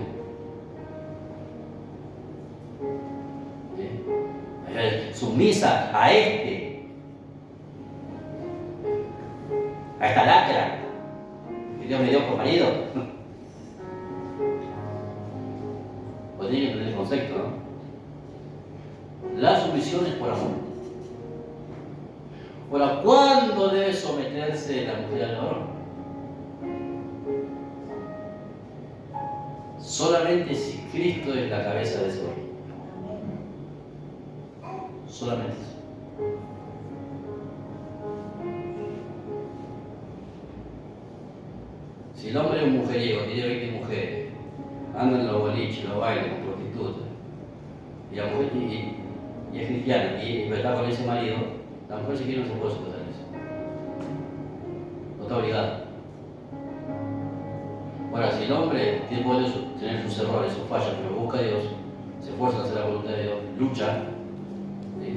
Sumisa a esta lacra que Dios me dio por marido. Pues tiene que entender el concepto, ¿no? La sumisión es por amor. Ahora, ¿cuándo debe someterse la mujer al varón? Solamente si Cristo es la cabeza de ese hombre. Solamente eso. Si el hombre es un mujeriego, tiene 20 mujeres, anda en los boliches, los bailes con prostitutas, y la mujer y es cristiana y está con ese marido, la mujer si quiere no se puede sujetar a eso. No está obligada. Ahora, si el hombre puede tener sus errores, sus fallas, pero busca a Dios, se esfuerza a hacer la voluntad de Dios, lucha, ¿sí?,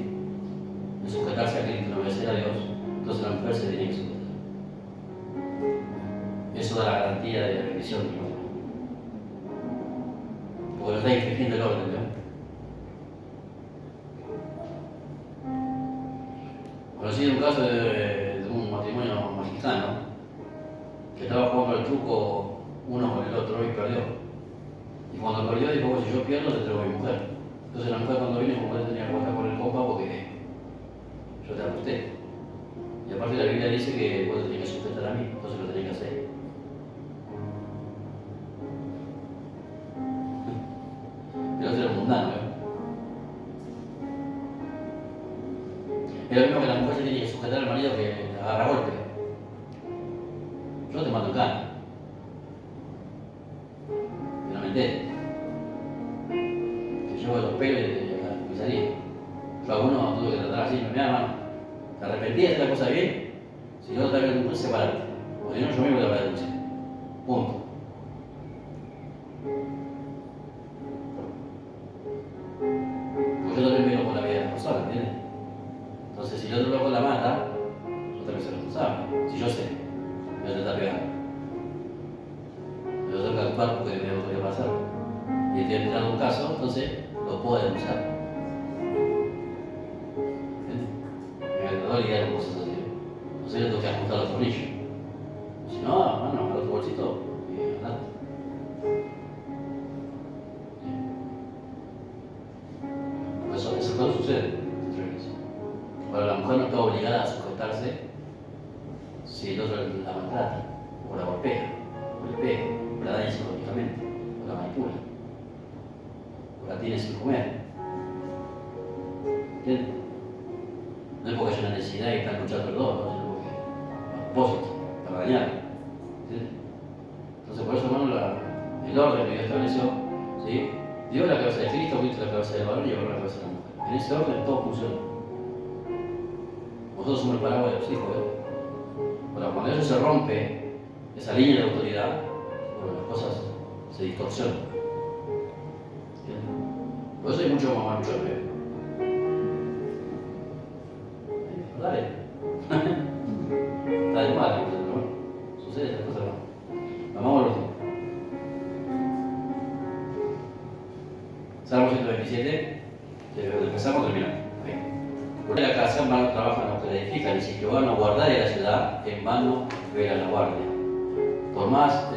en sujetarse a Cristo, en obedecer a Dios, entonces la mujer se tiene que sujetar. Eso da la garantía de la bendición, ¿no? Porque no está infringiendo el orden, ¿no? Conocí un caso de un matrimonio mexicano que estaba jugando el truco uno con el otro y perdió. Y cuando perdió dijo: pues si yo pierdo, te traigo a mi mujer. Entonces la mujer cuando vino, como él tenía que jugar con el compa porque yo te aposté. Y aparte la Biblia dice que vos te tenés que sujetar a mí, entonces lo tenés que hacer. El otro era mundano, ¿eh? Es lo mismo que la mujer se tiene que sujetar al marido que la agarra a golpe. Yo te mando en cana. Que no me entere. Te llevo de los pelos y te comisaría. Yo a uno tuve que tratar así: mira, hermano, ¿te arrepentí de hacer la cosa bien? Si no, también la mujer, separate. O si no, yo mismo te voy a denunciar. Punto. Porque yo también veo por la vida de la persona, ¿entiendes? Entonces, si el otro loco la mata, yo también soy responsable. Si yo sé, yo te está pegando. Yo tengo que actuar porque me podría pasar. Y estoy entrando un caso, entonces lo puedo denunciar. Me doy idea de cosas así. Entonces yo tengo que ajustar los tornillos. Si no, hermano, al otro bolsito y andate. Eso todo sucede. Para la mujer casarse si el otro la maltrata, o la golpea, o le pega, o la daña psicológicamente, o la manipula, o la tiene sin comer. ¿Entiendes? No es porque haya una necesidad y están luchando los dos, ¿no? Sino porque a propósito, para dañarlo. ¿Entiendes? Entonces, por eso, hermano, el orden que Dios estableció, ¿sí? Dios es la cabeza de Cristo, Cristo es la cabeza del varón y varón la cabeza de la mujer. En ese orden todo funciona. Nosotros somos el paraguas de los hijos, ¿eh? Pero cuando eso se rompe, esa línea de autoridad, bueno, las cosas se distorsionan. ¿Entiendes? Por eso hay mucho mamá, mucho bebé. Dale. Está de mal, pero bueno, sucede estas cosas, ¿no? Vamos al último. Salmo 127, empezamos terminando. Por la casa en vano trabajan los que la edifican, y si Jehová no guardare la ciudad, en vano vela la guardia. Por demás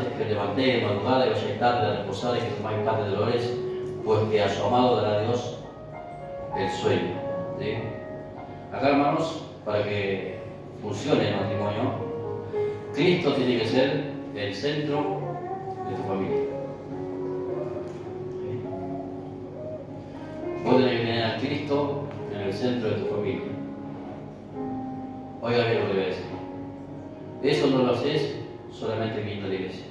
es que levantéis de madrugada y vayáis tarde a reposar y que tomáis parte de dolores, pues que a su amado dará Dios el sueño. ¿Sí? Acá, hermanos, para que funcione el matrimonio, Cristo tiene que ser el centro de tu familia. ¿Sí? Vos tenés que tener a Cristo en el centro de tu familia. Oiga bien lo que voy a decir. Eso no lo haces solamente viniendo a la iglesia.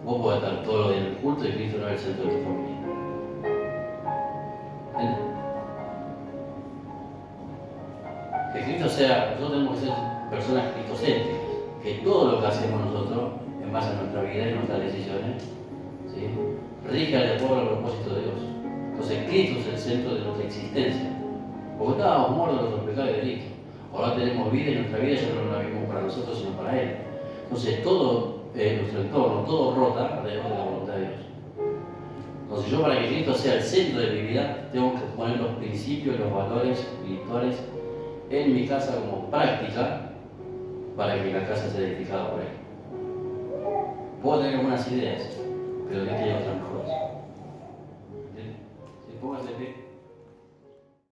Vos podés estar todos los días en el culto y Cristo no es el centro de tu familia. ¿Entiendes? Que Cristo sea, nosotros tenemos que ser personas cristocéntricas, que todo lo que hacemos nosotros, en base a nuestra vida y nuestras decisiones, ¿sí? Rija de acuerdo al propósito de Dios. Entonces Cristo es el centro de nuestra existencia, porque estábamos muertos de nuestros pecados y delitos. Ahora tenemos vida y nuestra vida ya no la vivimos para nosotros, sino para Él. Entonces todo nuestro entorno, todo rota alrededor de la voluntad de Dios. Entonces yo, para que Cristo sea el centro de mi vida, tengo que poner los principios y los valores espirituales en mi casa como práctica para que la casa sea edificada por Él. Puedo tener algunas ideas, pero Dios tiene otras mejores. ¿Sí? Póngase de pie.